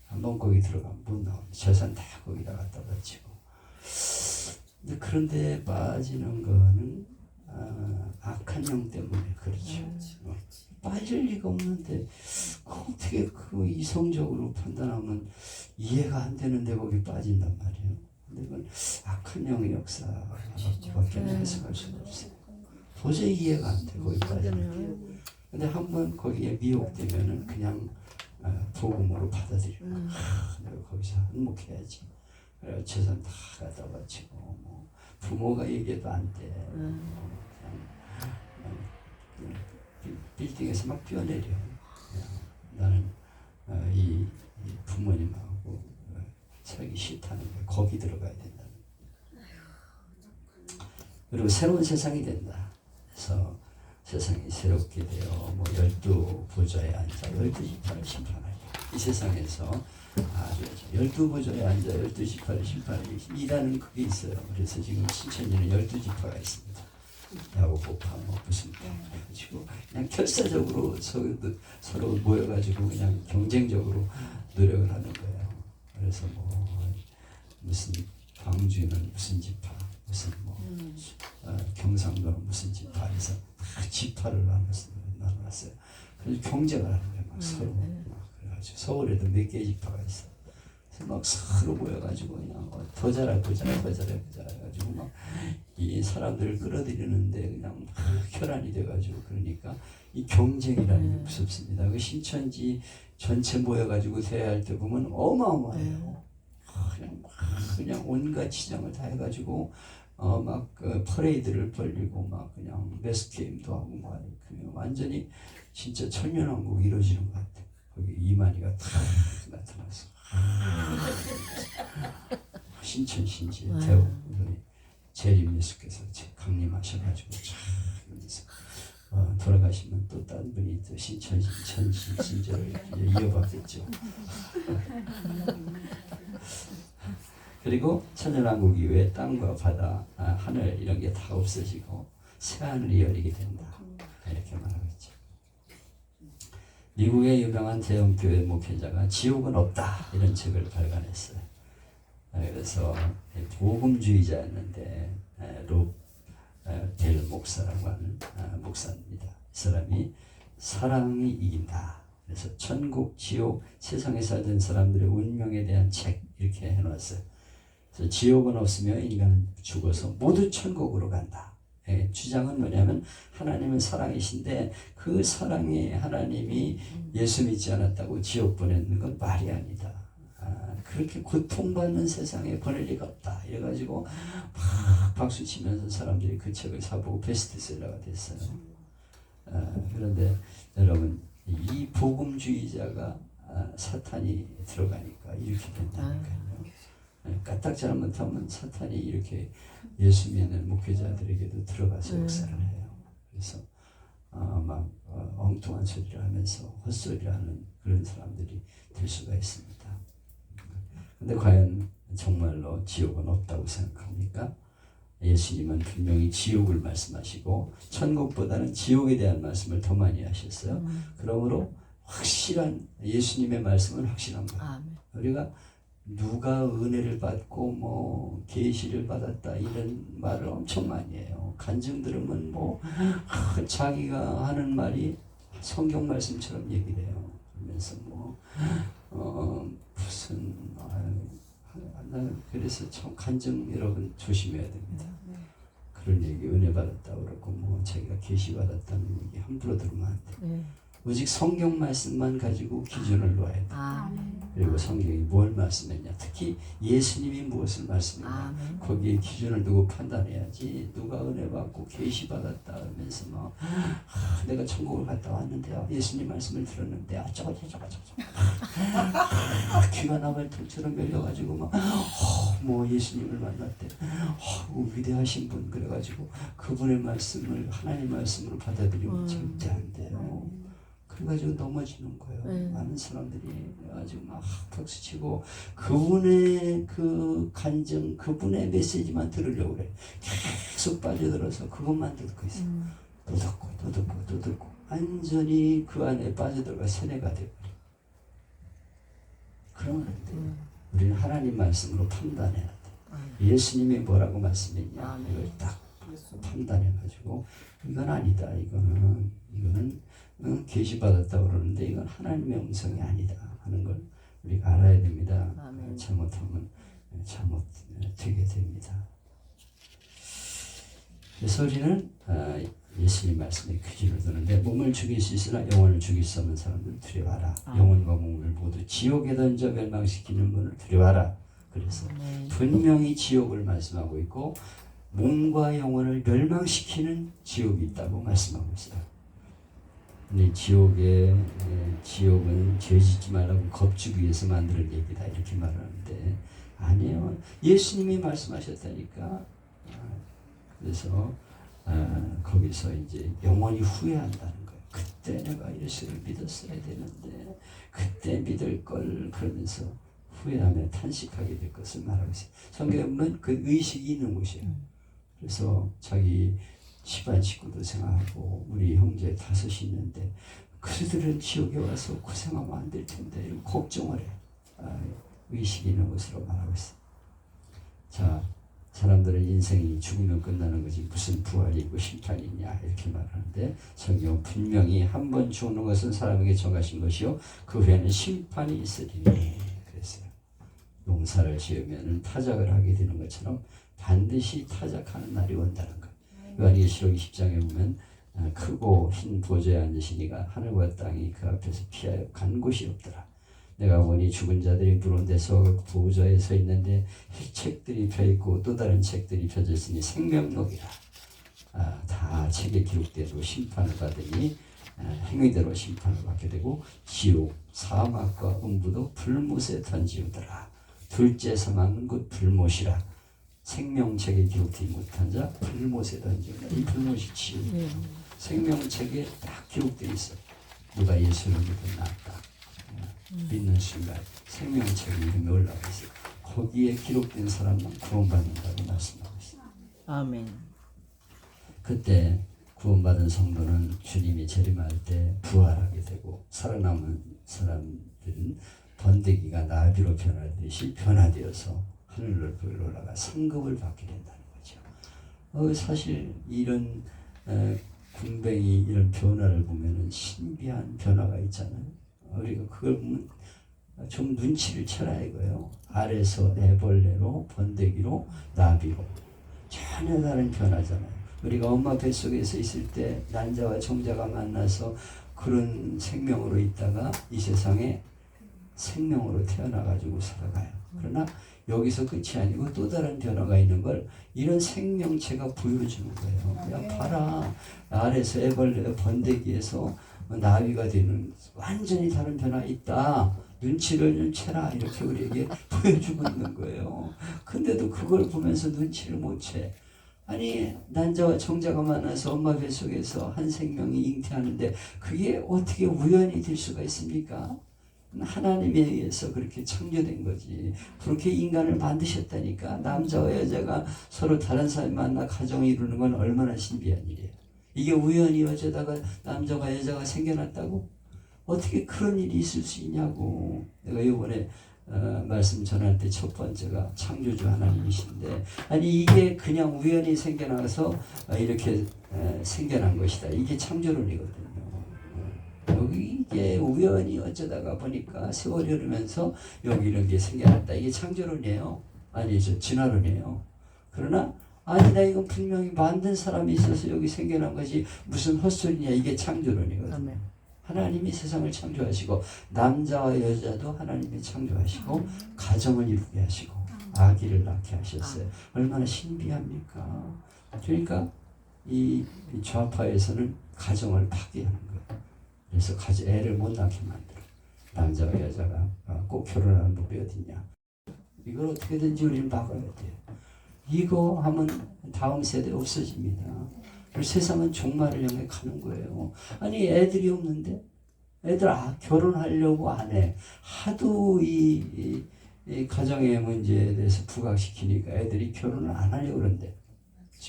한번 거기 들어가면 못 나옵니다. 재산 다 거기다 갖다 바치고. 근데 그런데 빠지는 거는 악한 영 때문에 그렇죠. 빠질 리가 없는데 어떻게 그 이성적으로 판단하면 이해가 안 되는데 거기 빠진단 말이에요. 근데 그건 악한 영의 역사밖에 해석할 수가 없어요. 도저히 이해가 안 돼 거기 빠지는 게. 근데 한번 거기에 미혹되면은 그냥 복음으로 받아들이고 내가 거기서 한몫해야지. 그래서 재산 다 갖다 바치고 부모가 얘기해도 안 돼. 빌딩에서 막 뛰어내려. 나는 이 부모님하고 살기 싫다는 거야. 거기 들어가야 된다. 그리고 새로운 세상이 된다. 그래서 세상이 새롭게 되어 12보좌에 앉아 12지파를 심판하리. 이 세상에서 12보좌에 앉아 12지파를 심판하리. 이라는 그게 있어요. 그래서 지금 신천지는 12지파가 있습니다. 야고보파 무슨 해가지고 그냥 결사적으로 서로 모여가지고 그냥 경쟁적으로 노력을 하는 거야. 그래서 뭐 무슨 광주는 무슨 지파, 무슨 뭐 경상도는 무슨 지파 해서 다 지파를 나눴어요. 그래서 경쟁을 하는 거예요. 막 서로 막 그래가지고 서울에도 몇 개 지파가 있어. 그래서 막 서로 모여가지고 그냥 더 잘하고 해가지고 막 이 사람들을 끌어들이는데 그냥 막 혈안이 돼가지고 그러니까 이 경쟁이라는 게 무섭습니다. 그 신천지 전체 모여가지고 대회할 때 보면 어마어마해요. 그냥 온갖 치장을 다 해가지고 막 퍼레이드를 벌리고 막 그냥 매스 게임도 하고 막 그냥 완전히 진짜 천년왕국 이루어지는 것 같아. 거기 이만희가 탁 나타나서 신천신지 대우 재림예수께서 강림하셔가지고 쫙 이러면서 돌아가시면 또 다른 분이 또 신천신지를 이어받겠죠. 그리고 천연왕국 이후에 땅과 바다, 하늘 이런 게 다 없어지고 새하늘이 열리게 된다. 이렇게 말하고 있죠. 미국의 유명한 대형교회 목회자가 지옥은 없다 이런 책을 발간했어요. 그래서 복음주의자였는데 델 목사라고 하는 목사입니다. 이 사람이 사랑이 이긴다. 그래서 천국, 지옥, 세상에 살던 사람들의 운명에 대한 책 이렇게 해놨어요. 그래서 지옥은 없으며 인간은 죽어서 모두 천국으로 간다. 주장은 뭐냐면 하나님은 사랑이신데 그 사랑이 하나님이 예수 믿지 않았다고 지옥 보내는 건 말이 아니다. 그렇게 고통받는 세상에 보낼 리가 없다. 이래가지고 막 박수 치면서 사람들이 그 책을 사보고 베스트셀러가 됐어요. 그런데 여러분 이 복음주의자가 사탄이 들어가니까 이렇게 된다니까요. 까딱 잘못하면 사탄이 이렇게 예수 믿는 목회자들에게도 들어가서 역사를 해요. 그래서 막 엉뚱한 소리를 하면서 헛소리를 하는 그런 사람들이 될 수가 있습니다. 근데 과연 정말로 지옥은 없다고 생각합니까? 예수님은 분명히 지옥을 말씀하시고 천국보다는 지옥에 대한 말씀을 더 많이 하셨어요. 그러므로 확실한 예수님의 말씀은 확실한 거예요. 우리가 누가 은혜를 받고 뭐 계시를 받았다 이런 말을 엄청 많이 해요. 간증 들으면 뭐 자기가 하는 말이 성경 말씀처럼 얘기를 해요. 그러면서 뭐 무슨 그래서 참 간증 여러분 조심해야 됩니다. 그런 얘기 은혜 받았다고 그러고 뭐 자기가 계시 받았다는 얘기 함부로 들으면 안 돼. 오직 성경 말씀만 가지고 기준을 놓아야 돼. 그리고 성경이 뭘 말씀했냐, 특히 예수님이 무엇을 말씀했냐, 거기에 기준을 두고 판단해야지. 누가 은혜 받고 계시 받았다 하면서 막 내가 천국을 갔다 왔는데요, 예수님 말씀을 들었는데 저거 귀가 나발통처럼 열려가지고 막 뭐 예수님을 만났대, 위대하신 분 그래가지고 그분의 말씀을 하나님 말씀으로 받아들이면 절대 안 돼요. 그래가지고 넘어지는 거예요. 많은 사람들이 아주 막 박수치고 그분의 그 간증, 그분의 메시지만 들으려고 그래. 계속 빠져들어서 그것만 듣고 있어. 또 듣고 완전히 그 안에 빠져들어가 세뇌가 돼버려. 그러면 안 돼요. 우리는 하나님 말씀으로 판단해야 돼. 예수님이 뭐라고 말씀했냐 이걸 딱 판단해가지고 이건 아니다. 이거는 계시받았다고 그러는데 이건 하나님의 음성이 아니다 하는 걸 우리가 알아야 됩니다. 잘못하면 잘못되게 됩니다. 그래서 우리는 예수님 말씀에 기준을 두는데 몸을 죽일 수 있으나 영혼을 죽일 수 없는 사람들 두려워하라. 영혼과 몸을 모두 지옥에 던져 멸망시키는 분을 두려워하라. 그래서 분명히 지옥을 말씀하고 있고 몸과 영혼을 멸망시키는 지옥이 있다고 말씀하고 있어요. 근데 지옥은 죄 짓지 말라고 겁주기 위해서 만드는 얘기다 이렇게 말하는데 아니에요. 예수님이 말씀하셨다니까. 그래서 거기서 이제 영원히 후회한다는 거예요. 그때 내가 예수를 믿었어야 되는데 그때 믿을 걸 그러면서 후회하며 탄식하게 될 것을 말하고 있어요. 성경에 보면 그 의식이 있는 곳이에요. 그래서 자기 집안 식구도 생각하고 우리 형제 5이 있는데 그들은 지옥에 와서 고생하면 안 될 텐데 이런 걱정을 해. 의식이 있는 것으로 말하고 있습니다. 자, 사람들은 인생이 죽으면 끝나는 거지 무슨 부활이 있고 심판이 있냐 이렇게 말하는데 성경은 분명히 한 번 죽는 것은 사람에게 정하신 것이요 그 후에는 심판이 있으리니 그랬어요. 농사를 지으면 타작을 하게 되는 것처럼 반드시 타작하는 날이 온다는 것. 요한계시록 20장에 보면 크고 흰 보좌에 앉으시니가 하늘과 땅이 그 앞에서 피하여 간 곳이 없더라. 내가 보니 죽은 자들이 부른 데서 보좌에 서 있는데 책들이 펴있고 또 다른 책들이 펴져 있으니 생명록이라. 다 책에 기록되고 심판을 받으니 행위대로 심판을 받게 되고 지옥, 사막과 음부도 불못에 던지우더라. 둘째 사망은 곧 불못이라. 생명책에 기록되지 못한 자 불못에 던지우더라. 이 불못이 지옥. 생명책에 딱 기록되어 있어. 누가 예수를 믿고 낫다. 믿는 순간 생명책 이름이 올라와 있어요. 거기에 기록된 사람만 구원받는다고 말씀하고 있습니다. 아멘. 그때 구원받은 성도는 주님이 재림할 때 부활하게 되고 살아남은 사람들은 번데기가 나비로 변하듯이 변화되어서 하늘로 올라가 상급을 받게 된다는 거죠. 사실 이런 군뱅이 이런 변화를 보면은 신비한 변화가 있잖아요. 우리가 그걸 보면 좀 눈치를 채라 이거예요. 아래서 애벌레로 번데기로 나비로 전혀 다른 변화잖아요. 우리가 엄마 뱃속에서 있을 때 난자와 정자가 만나서 그런 생명으로 있다가 이 세상에 생명으로 태어나가지고 살아가요. 그러나 여기서 끝이 아니고 또 다른 변화가 있는 걸 이런 생명체가 보여주는 거예요. 그냥 봐라. 아래서 애벌레 번데기에서 나비가 되는 완전히 다른 변화 있다. 눈치를 좀 채라. 이렇게 우리에게 보여주고 있는 거예요. 근데도 그걸 보면서 눈치를 못 채. 아니 난자와 정자가 만나서 엄마 뱃속에서 한 생명이 잉태하는데 그게 어떻게 우연이 될 수가 있습니까? 하나님에 의해서 그렇게 창조된 거지. 그렇게 인간을 만드셨다니까. 남자와 여자가 서로 다른 사람이 만나 가정을 이루는 건 얼마나 신비한 일이에요. 이게 우연히 어쩌다가 남자가 여자가 생겨났다고? 어떻게 그런 일이 있을 수 있냐고. 내가 이번에 말씀 전할 때 첫 번째가 창조주 하나님이신데 아니 이게 그냥 우연히 생겨나서 이렇게 생겨난 것이다. 이게 창조론이거든요. 여기 이게 우연히 어쩌다가 보니까 세월이 흐르면서 여기 이런 게 생겨났다. 이게 창조론이에요. 아니죠. 진화론이에요. 그러나 아니다 이건 분명히 만든 사람이 있어서 여기 생겨난 것이 무슨 헛소리냐. 이게 창조론이거든요. 아멘. 하나님이 세상을 창조하시고 남자와 여자도 하나님이 창조하시고 가정을 이루게 하시고 아기를 낳게 하셨어요. 얼마나 신비합니까? 그러니까 이 좌파에서는 가정을 파괴하는 거예요. 그래서 애를 못 낳게 만들어. 남자와 여자가 꼭 결혼하는 법이 어딨냐. 이걸 어떻게든지 우리는 막아야 돼요. 이거 하면 다음 세대 없어집니다. 그리고 세상은 종말을 향해 가는 거예요. 아니 애들이 없는데 애들 결혼하려고 안 해. 하도 이 가정의 문제에 대해서 부각시키니까 애들이 결혼을 안 하려고 그러는데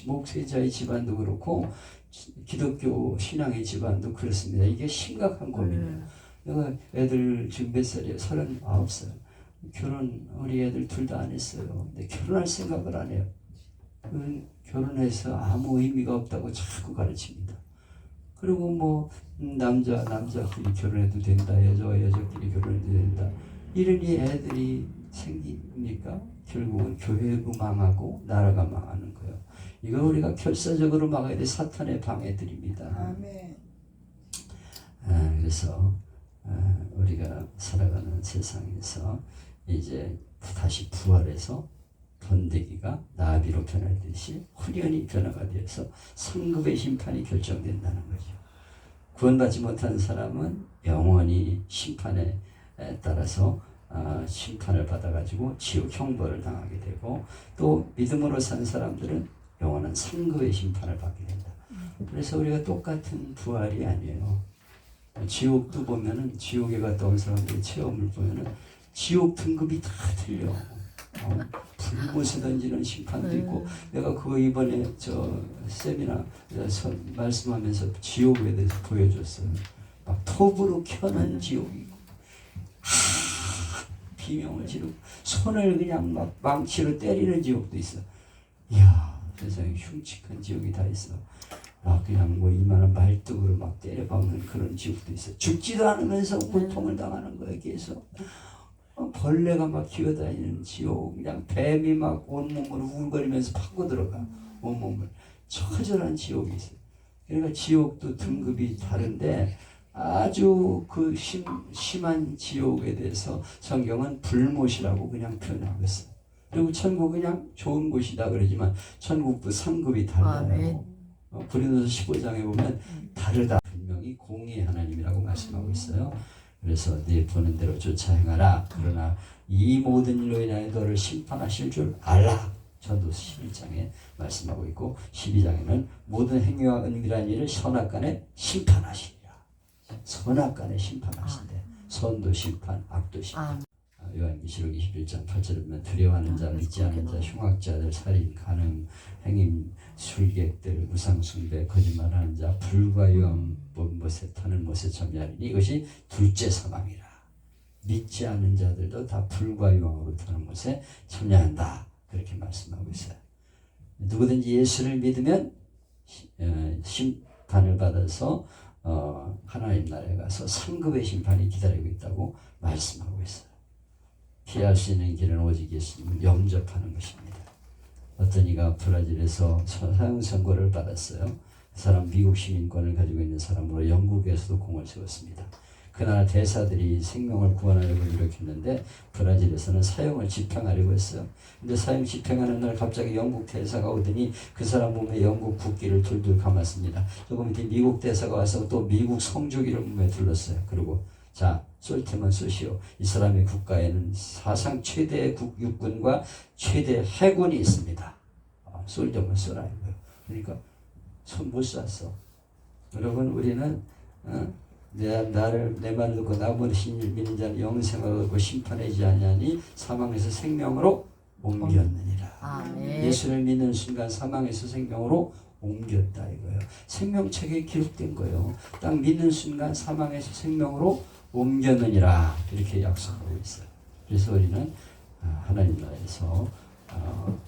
목회자의 집안도 그렇고 기독교 신앙의 집안도 그렇습니다. 이게 심각한 고민이에요. 내가 애들 지금 몇 살이에요? 39살. 결혼 우리 애들 둘 다 안 했어요. 근데 결혼할 생각을 안 해요. 결혼해서 아무 의미가 없다고 자꾸 가르칩니다. 그리고 뭐 남자끼리 결혼해도 된다. 여자와 여자끼리 결혼해도 된다. 이러니 애들이 생깁니까? 결국은 교회도 망하고 나라가 망하는 거예요. 이거 우리가 결사적으로 막아야 돼. 사탄의 방해들입니다. 아멘. 그래서 우리가 살아가는 세상에서 이제 다시 부활해서 번데기가 나비로 변하듯이 후련히 변화가 되어서 상급의 심판이 결정된다는 거죠. 구원받지 못한 사람은 영원히 심판에 따라서 심판을 받아가지고 지옥 형벌을 당하게 되고 또 믿음으로 산 사람들은 영원한 상급의 심판을 받게 된다. 그래서 우리가 똑같은 부활이 아니에요. 지옥도 보면은 지옥에 갔다 온 사람들의 체험을 보면은 지옥 등급이 다 틀려. 불못에 던지는 심판도 있고 내가 그거 이번에 저 세미나 말씀하면서 지옥에 대해서 보여줬어요. 막 톱으로 켜는 지옥이고 비명을 지르고 손을 그냥 막 망치로 때리는 지옥도 있어. 이야, 세상에 흉측한 지옥이 다 있어. 막 그냥 뭐 이만한 말뚝으로 막 때려박는 그런 지옥도 있어. 죽지도 않으면서 고통을 당하는 거야 계속. 벌레가 막 기어다니는 지옥, 그냥 뱀이 막 온몸으로 울거리면서 파고 들어가 온몸을. 처절한 지옥이 있어. 그러니까 지옥도 등급이 다른데 아주 그 심한 지옥에 대해서 성경은 불못이라고 그냥 표현하고 있어요. 그리고 천국 그냥 좋은 곳이다 그러지만 천국도 상급이 달라요. 고린도서 15장에 보면 다르다. 분명히 공의의 하나님이라고 말씀하고 있어요. 그래서 네 보는 대로 쫓아 행하라. 그러나 이 모든 일로 인하여 너를 심판하실 줄 알라. 전도서 11장에 말씀하고 있고 12장에는 모든 행위와 은밀한 일을 선악간에 심판하시리라. 선악간에 심판하신대. 선도 심판, 악도 심판. 요한계시록 21장 8절에 보면 두려워하는 자, 믿지 않는 자, 흉악자들, 살인, 간음, 행임, 술객들, 우상숭배, 거짓말하는 자, 불과 유한 못에 타는 못에 참여하리니 이것이 둘째 사망이라. 믿지 않는 자들도 다 불과 유황으로 타는 못에 참여한다. 그렇게 말씀하고 있어요. 누구든지 예수를 믿으면 심판을 받아서 하나님 나라에 가서 상급의 심판이 기다리고 있다고 말씀하고 있어요. 피할 수 있는 길은 오직 예수님을 영접하는 것입니다. 어떤 이가 브라질에서 사형 선고를 받았어요. 그 사람 미국 시민권을 가지고 있는 사람으로 영국에서도 공을 세웠습니다. 그날 대사들이 생명을 구원하려고 노력했는데 브라질에서는 사형을 집행하려고 했어요. 근데 사형 집행하는 날 갑자기 영국 대사가 오더니 그 사람 몸에 영국 국기를 둘둘 감았습니다. 조금 뒤 미국 대사가 와서 또 미국 성조기를 몸에 둘렀어요. 그리고 자, 쏠 테면 쏘시오. 이 사람의 국가에는 사상 최대의 육군과 최대 해군이 있습니다. 쏠려면 쏘라 이거예요. 그러니까 손 못 쐈어. 여러분 우리는 내 말을 듣고 나무를 믿는 자는 영생을 얻고 심판하지 아니하니 사망에서 생명으로 옮겼느니라. 아멘. 예수를 믿는 순간 사망에서 생명으로 옮겼다 이거예요. 생명책에 기록된 거예요. 딱 믿는 순간 사망에서 생명으로 옮겼느니라 이렇게 약속하고 있어요. 그래서 우리는 하나님 나라에서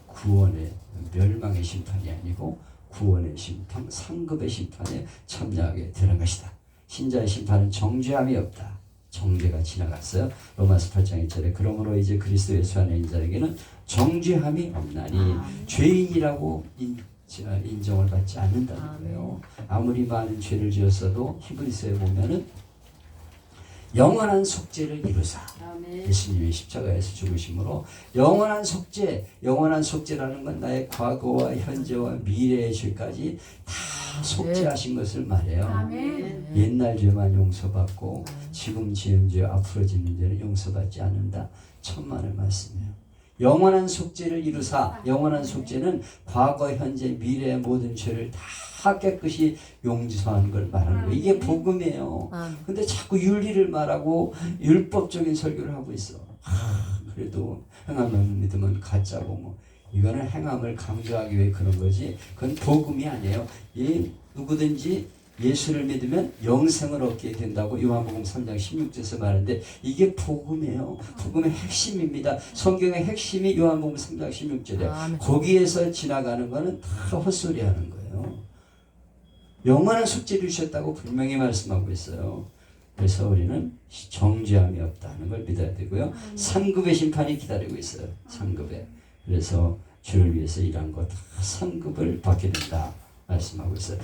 구원의 멸망의 심판이 아니고 구원의 심판, 상급의 심판에 참여하게 되는 것이다. 신자의 심판은 정죄함이 없다. 정죄가 지나갔어요. 로마서 8장 1절에 그러므로 이제 그리스도 예수 안에 있는 자에게는 정죄함이 없나니 죄인이라고 인정을 받지 않는다는 거예요. 아무리 많은 죄를 지었어도 히브리서에 보면은 영원한 속죄를 이루사. 예수님이 십자가에서 죽으심으로 영원한 속죄, 영원한 속죄라는 건 나의 과거와 현재와 미래의 죄까지 다 속죄하신 것을 말해요. 아멘. 옛날 죄만 용서받고 지금 지은 죄, 앞으로 짓는 죄는 용서받지 않는다. 천만의 말씀이에요. 영원한 속죄를 이루사. 영원한 속죄는 과거, 현재, 미래의 모든 죄를 다 깨끗이 용서하는 걸 말하는 거예요. 이게 복음이에요. 근데 자꾸 윤리를 말하고 율법적인 설교를 하고 있어. 그래도 행함을 믿으면 가짜고 뭐 이거는 행함을 강조하기 위해 그런 거지. 그건 복음이 아니에요. 누구든지 예수를 믿으면 영생을 얻게 된다고 요한복음 3장 16절에서 말하는데 이게 복음이에요. 복음의 핵심입니다. 성경의 핵심이 요한복음 3장 16절이에요. 거기에서 지나가는 거는 다 헛소리 하는 거예요. 영원한 속죄를 주셨다고 분명히 말씀하고 있어요. 그래서 우리는 정죄함이 없다는 걸 믿어야 되고요. 상급의 심판이 기다리고 있어요. 상급에. 그래서 주를 위해서 일한 거 다 상급을 받게 된다 말씀하고 있어요.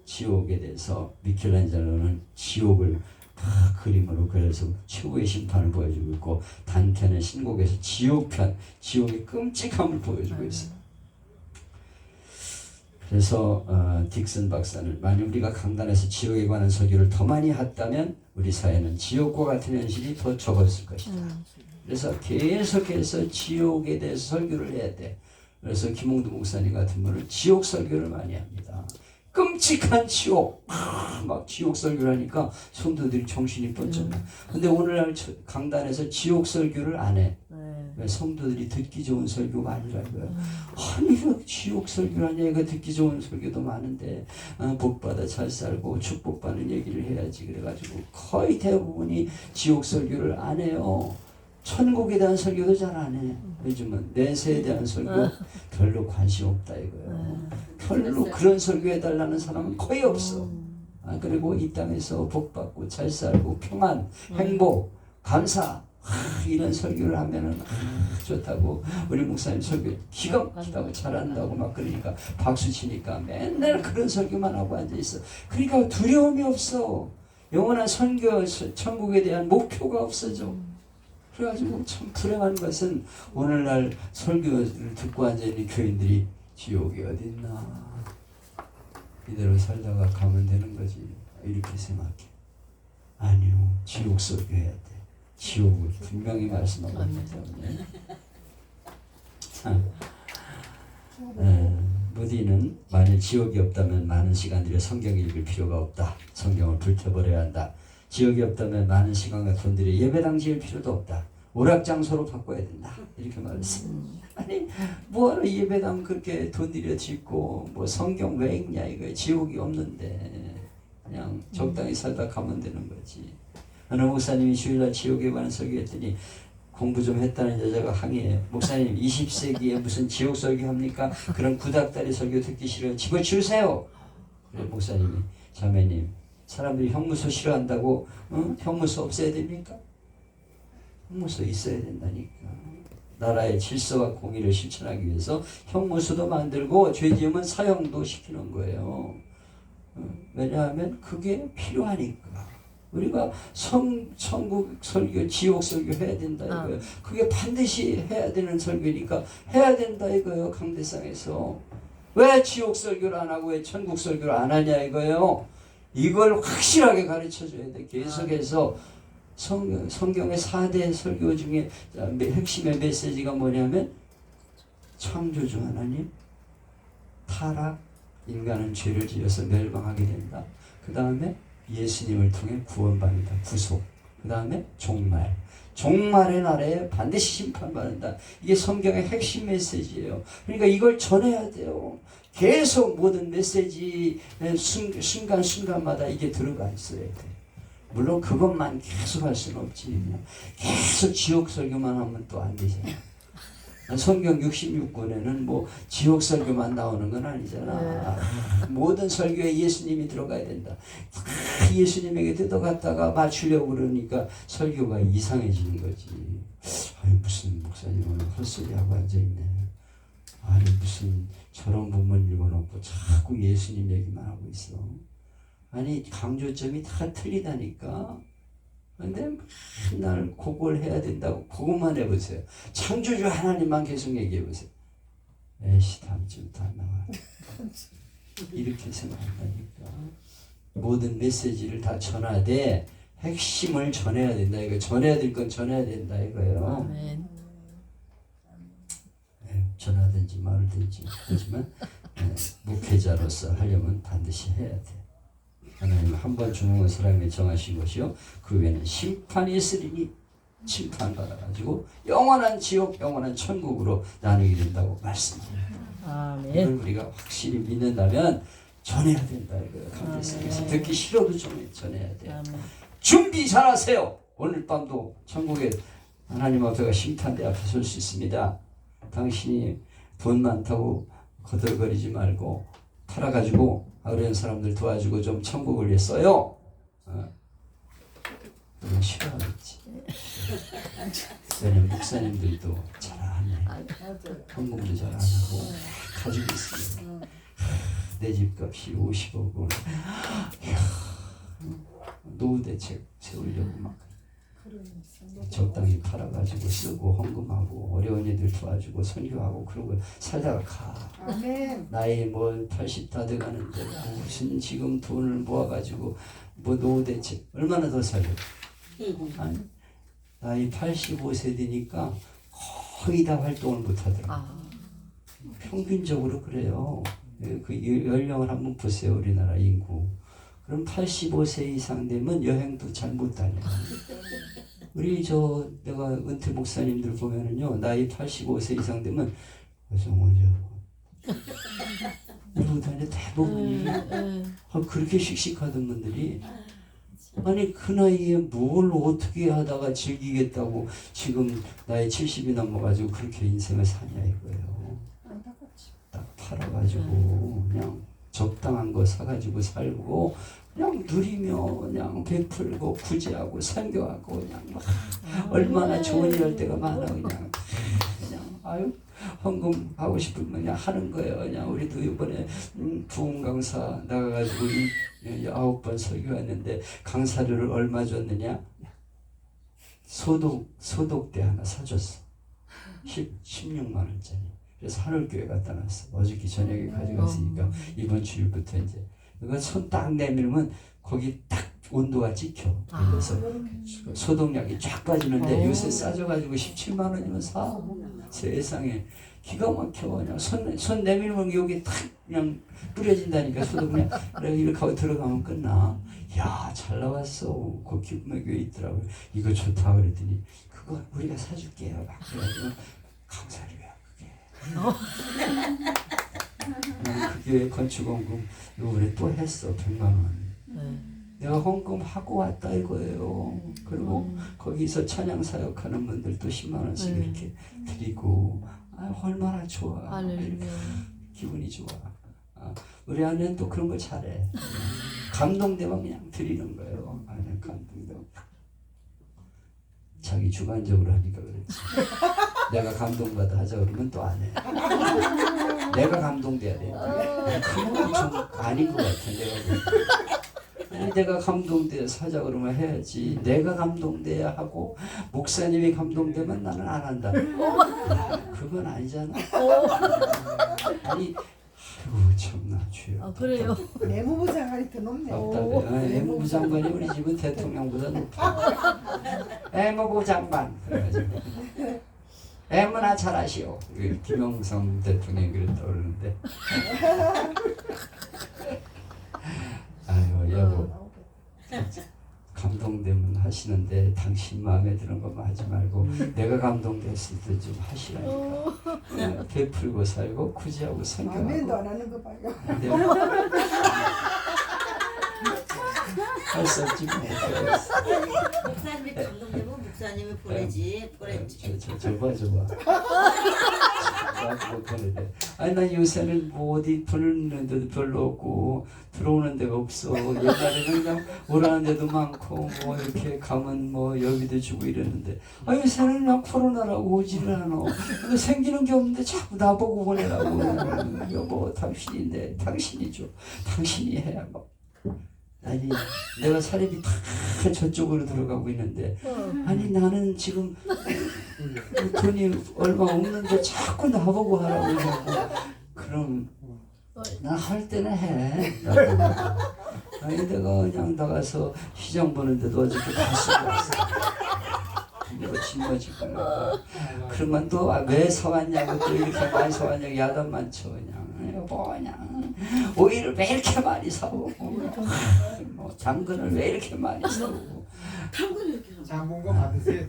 지옥에 대해서 미켈란젤로는 지옥을 다 그림으로 그려서 최고의 심판을 보여주고 있고 단테는 신곡에서 지옥편, 지옥의 끔찍함을 보여주고 있어요. 그래서 딕슨 박사는 만약 우리가 강단에서 지옥에 관한 설교를 더 많이 했다면 우리 사회는 지옥과 같은 현실이 더 적었을 것이다. 그래서 계속해서 지옥에 대해서 설교를 해야 돼. 그래서 김홍두 목사님 같은 분은 지옥 설교를 많이 합니다. 끔찍한 지옥, 막 지옥 설교를 하니까 성도들이 정신이 번쩍 나. 근데 오늘날 강단에서 지옥 설교를 안 해. 왜? 성도들이 듣기 좋은 설교가 아니라고요. 아니 왜 지옥 설교를 하냐. 이거 듣기 좋은 설교도 많은데 복받아 잘 살고 축복받는 얘기를 해야지. 그래가지고 거의 대부분이 지옥 설교를 안 해요. 천국에 대한 설교도 잘 안 해. 요즘은 내세에 대한 설교 별로 관심 없다 이거예요. 별로 그런 설교 해달라는 사람은 거의 없어. 그리고 이 땅에서 복받고 잘 살고 평안, 행복, 감사 이런 설교를 하면은 좋다고 우리 목사님 설교 기가 막히다고 잘한다고 막 그러니까 박수 치니까 맨날 그런 설교만 하고 앉아 있어. 그러니까 두려움이 없어. 영원한 선교 천국에 대한 목표가 없어져. 그래가지고 참 불행한 것은 오늘날 설교를 듣고 앉아있는 교인들이 지옥이 어딨나 이대로 살다가 가면 되는 거지 이렇게 생각해. 아니요, 지옥 설교해야 돼. 지옥을 분명히 말씀하고 있기 때문에 무디는 만일 지옥이 없다면 많은 시간 들여 성경 읽을 필요가 없다. 성경을 불태버려야 한다. 지옥이 없다면 많은 시간과 돈 들여 예배당 지을 필요도 없다. 오락장소로 바꿔야 된다. 이렇게 말했습니다. 아니 뭐하러 예배당 그렇게 돈 들여 짓고 뭐 성경 왜 읽냐 이거야. 지옥이 없는데 그냥 적당히 살다 가면 되는 거지. 어느 목사님이 주일날 지옥에 관한 설교했더니 공부 좀 했다는 여자가 항의해요. 목사님 20세기에 무슨 지옥 설교합니까? 그런 구닥다리 설교 듣기 싫어요. 집어치우세요. 그래 목사님이 자매님 사람들이 형무소 싫어한다고 형무소 없애야 됩니까? 형무소 있어야 된다니까. 나라의 질서와 공의를 실천하기 위해서 형무소도 만들고 죄 지으면 사형도 시키는 거예요. 왜냐하면 그게 필요하니까. 우리가 천국 설교, 지옥 설교 해야 된다 이거예요. 그게 반드시 해야 되는 설교니까 해야 된다 이거예요. 강대상에서. 왜 지옥 설교를 안 하고 왜 천국 설교를 안 하냐 이거예요. 이걸 확실하게 가르쳐줘야 돼. 계속해서 성경의 4대 설교 중에 핵심의 메시지가 뭐냐면 창조주 하나님, 타락, 인간은 죄를 지어서 멸망하게 된다. 그 다음에 예수님을 통해 구원받는다. 구속. 그 다음에 종말. 종말의 날에 반드시 심판받는다. 이게 성경의 핵심 메시지예요. 그러니까 이걸 전해야 돼요. 계속 모든 메시지 순간순간마다 이게 들어가 있어야 돼. 물론 그것만 계속 할 수는 없지. 계속 지옥 설교만 하면 또 안 되잖아. 성경 66권에는 뭐 지옥 설교만 나오는 건 아니잖아. 모든 설교에 예수님이 들어가야 된다. 예수님에게 들어갔다가 맞추려고 그러니까 설교가 이상해지는 거지. 아니 무슨 목사님 오늘 헛소리하고 앉아있네. 아니 무슨 저런 본문 읽어놓고 자꾸 예수님 얘기만 하고 있어. 아니 강조점이 다 틀리다니까. 근데 맨날 그걸 해야 된다고 그것만 해보세요. 창조주 하나님만 계속 얘기해보세요. 에이씨 다음 주부터 안 나와. 이렇게 생각한다니까. 모든 메시지를 다 전하되 핵심을 전해야 된다 이거. 전해야 될 건 전해야 된다 이거예요. 네, 전하든지 말든지 하지만 목회자로서 하려면 반드시 해야 돼. 하나님은 한 번 주는 사람에게 정하신 것이요 그 외에는 심판이 있으리니 심판받아가지고 영원한 지옥 영원한 천국으로 나누게 된다고 말씀합니다. 아멘. 이걸 우리가 확실히 믿는다면 전해야 된다 이거예요. 강대상에서 듣기 싫어도 전해야 돼요. 아멘. 준비 잘하세요. 오늘 밤도 천국에 하나님 앞에가 심판대 앞에 설 수 있습니다. 당신이 돈 많다고 거들거리지 말고 팔아가지고 어려운 사람들 도와주고 좀 천국을 위해서요. 그건 싫어하겠지. 왜냐면 목사님들도 잘 안 해. 헌금도 잘 안 하고 가지고 있어요. 내 집값이 50억 원. 노후 대책 세우려고 막 적당히 팔아가지고 쓰고 헌금하고 어려운 애들 도와주고 선교하고 그러고 살다가 가. 아멘. 나이 뭐 80 다 돼가는데 무슨 지금 돈을 모아가지고 뭐 노후 대책 얼마나 더 살려? 아니 나이 85세 되니까 거의 다 활동을 못하더라고. 평균적으로 그래요. 그 연령을 한번 보세요. 우리나라 인구. 그럼 85세 이상 되면 여행도 잘 못 다녀. 우리 내가 은퇴 목사님들 보면은요 나이 85세 이상 되면 이러고 다녀 대부분이 그렇게 씩씩하던 분들이 아니 그 나이에 뭘 어떻게 하다가 즐기겠다고 지금 나이 70이 넘어가지고 그렇게 인생을 사냐 이거예요. 딱 팔아가지고 그냥 적당한 거 사가지고 살고 그냥 누리며 그냥 베풀고 구제하고 선교하고 그냥 막 얼마나 좋은 일 때가 많아 그냥 아유 헌금 하고 싶으면 그냥 하는 거예요. 그냥 우리도 이번에 부흥 강사 나가가지고 9번 설교했는데 강사료를 얼마 줬느냐? 소독대 하나 사줬어. 16만 원짜리. 그래서 하늘교회 갖다 놨어. 어저께 저녁에 가져갔으니까 이번 주일부터 이제 이거 손 딱 내밀면 거기 딱 온도가 찍혀. 그래서 소독약이 쫙 빠지는데 요새 싸져가지고 17만 원이면 사. 세상에 기가 막혀. 그냥 손 내밀면 여기 탁 그냥 뿌려진다니까 소독약. 그래 이렇게 하고 들어가면 끝나. 야, 잘 나왔어. 그 기쁨의 교회 있더라고요. 이거 좋다 그랬더니 그거 우리가 사줄게요. 막 그래가지고 감사료야 그게. 그 교회 건축원금 요번에 또 했어. 100만 원. 내가 헌금하고 왔다 이거예요. 그리고 거기서 찬양 사역하는 분들 또 10만 원씩 이렇게 드리고 얼마나 좋아. 기분이 좋아. 우리 아내는 또 그런 거 잘해. 감동되면 그냥 드리는 거예요. 아내는 감동되면 자기 주관적으로 하니까 그렇지. 내가 감동받아 하자 그러면 또 안 해. 내가 감동돼야 돼. 그건 좀 아닌 것 같아. 내가 감동돼서 하자 그러면 해야지. 내가 감동돼야 하고 목사님이 감동되면 나는 안 한다. 그건 아니잖아. 아니 아이고 참나 주여. 그래요? 내무부 장관이 더 높네. 내무부 장관이 우리 집은 대통령보다 높아. 내무부 장관 그래가지고 애무나 잘하시오. 김영삼 대통령이 그랬다 그러는데. 아유 여보 감동되면 하시는데 당신 마음에 드는 것만 하지 말고 내가 감동됐을 때 좀 하시라니까. 베풀고 살고 구제하고 선교하고. 아멘도 안 하는 거 봐요. 할 수 없지 뭐. 목사님이 감동되면 목사님이 보내지. 저봐. 나도 못 보내대. 아니 나 요새는 뭐 어디 보내는 데도 별로 없고 들어오는 데가 없어. 옛날에는 그냥 오라는 데도 많고 뭐 이렇게 가면 뭐 여기도 주고 이랬는데 요새는 그냥 코로나라고 오지를 않아. 근데 생기는 게 없는데 자꾸 나보고 보내라고. 여보 당신인데 당신이 줘. 당신이 해야 뭐. 아니 내가 사람이 다 저쪽으로 들어가고 있는데 아니 나는 지금 돈이 얼마 없는데 자꾸 나보고 하라고 하고 그럼 나 할 때는 해. 아니 내가 그냥 나가서 시장 보는데도 어저께 갈 수가 없어. 이거 짊어지고 그러면 또 왜 사왔냐고 또 이렇게 많이 사왔냐고 야단만 쳐 그냥. 그냥 오이를 왜 이렇게 많이 사오고 뭐 당근을 왜 이렇게 많이 사오고 장본거 받으세요.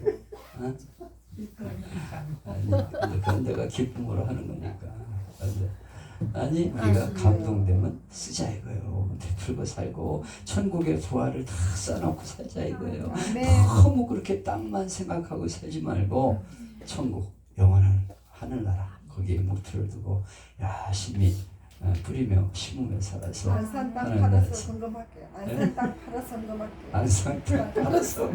아니 그건 내가 기쁨으로 하는 거니까. 아니 우리가 감동되면 쓰자 이거예요. 베풀고 살고 천국의 부활을 다 써놓고 살자 이거예요. 너무 그렇게 땅만 생각하고 살지 말고 천국 영원한 하늘나라 거기에 목표를 두고 열심히 뿌리며 심으며 살아서 안산 땅 팔아서 성금할게요. 안산 땅 팔아서 성금할게요. 안산 땅 팔아서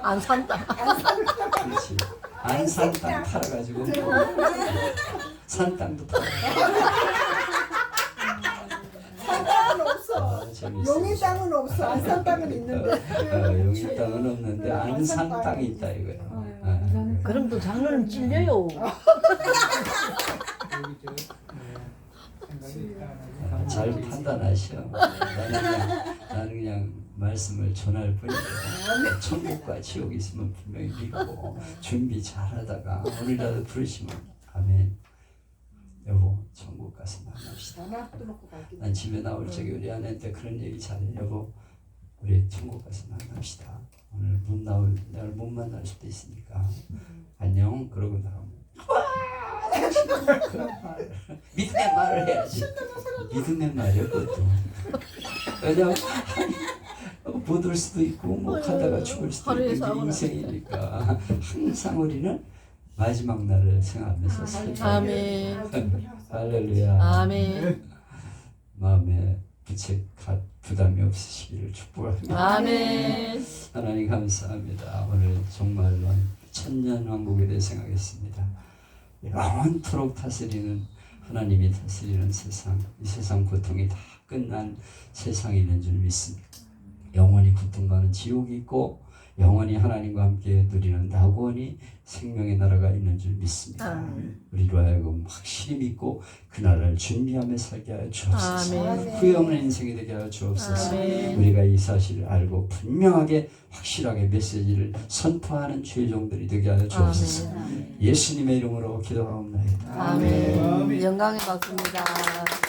안산 땅. 그렇지. 안산 땅 팔아가지고 산 땅도 팔아. 산 땅은 없어. 용인 땅은 없어. 안산 땅은 있는데. 용인 땅은 없는데 안산 땅이 있다 이거예요. 그럼 또 장로는 찔려요. 잘 판단하셔. 나는 그냥 말씀을 전할 뿐이고 천국과 지옥이 있으면 분명히 믿고 준비 잘하다가 오늘이라도 부르시면 아멘. 여보 천국 가서 만납시다. 난 집에 나올 적에 우리 아내한테 그런 얘기 잘해. 여보 우리 천국 가서 만납시다. 오늘 내가 못 만날 수도 있으니까 안녕. 그러고 나가면 믿음의 말을 해야지. 믿음의 말이야 그것도. 왜냐면 못 올 수도 있고 뭐 가다가 죽을 수도 하루에 있고 사고 인생이니까 항상 우리는 마지막 날을 생각하면서 살자. 아멘. 할렐루야. 아멘. 마음에 부담이 없으시기를 축복합니다. 아멘. 하나님 감사합니다. 오늘 정말로 천년왕국에 대해 생각했습니다. 영원토록 다스리는 하나님이 다스리는 세상, 이 세상 고통이 다 끝난 세상이 있는 줄 믿습니다. 영원히 고통받는 지옥이 있고 영원히 하나님과 함께 누리는 낙원이 생명의 나라가 있는 줄 믿습니다. 아멘. 우리로 하여금 확실히 믿고 그 나라를 준비하며 살게 하여 주옵소서. 아멘. 후회 없는 인생이 되게 하여 주옵소서. 아멘. 우리가 이 사실을 알고 분명하게 확실하게 메시지를 선포하는 주의 종들이 되게 하여 주옵소서. 아멘. 예수님의 이름으로 기도하옵나이다. 아멘. 영광의 박수입니다.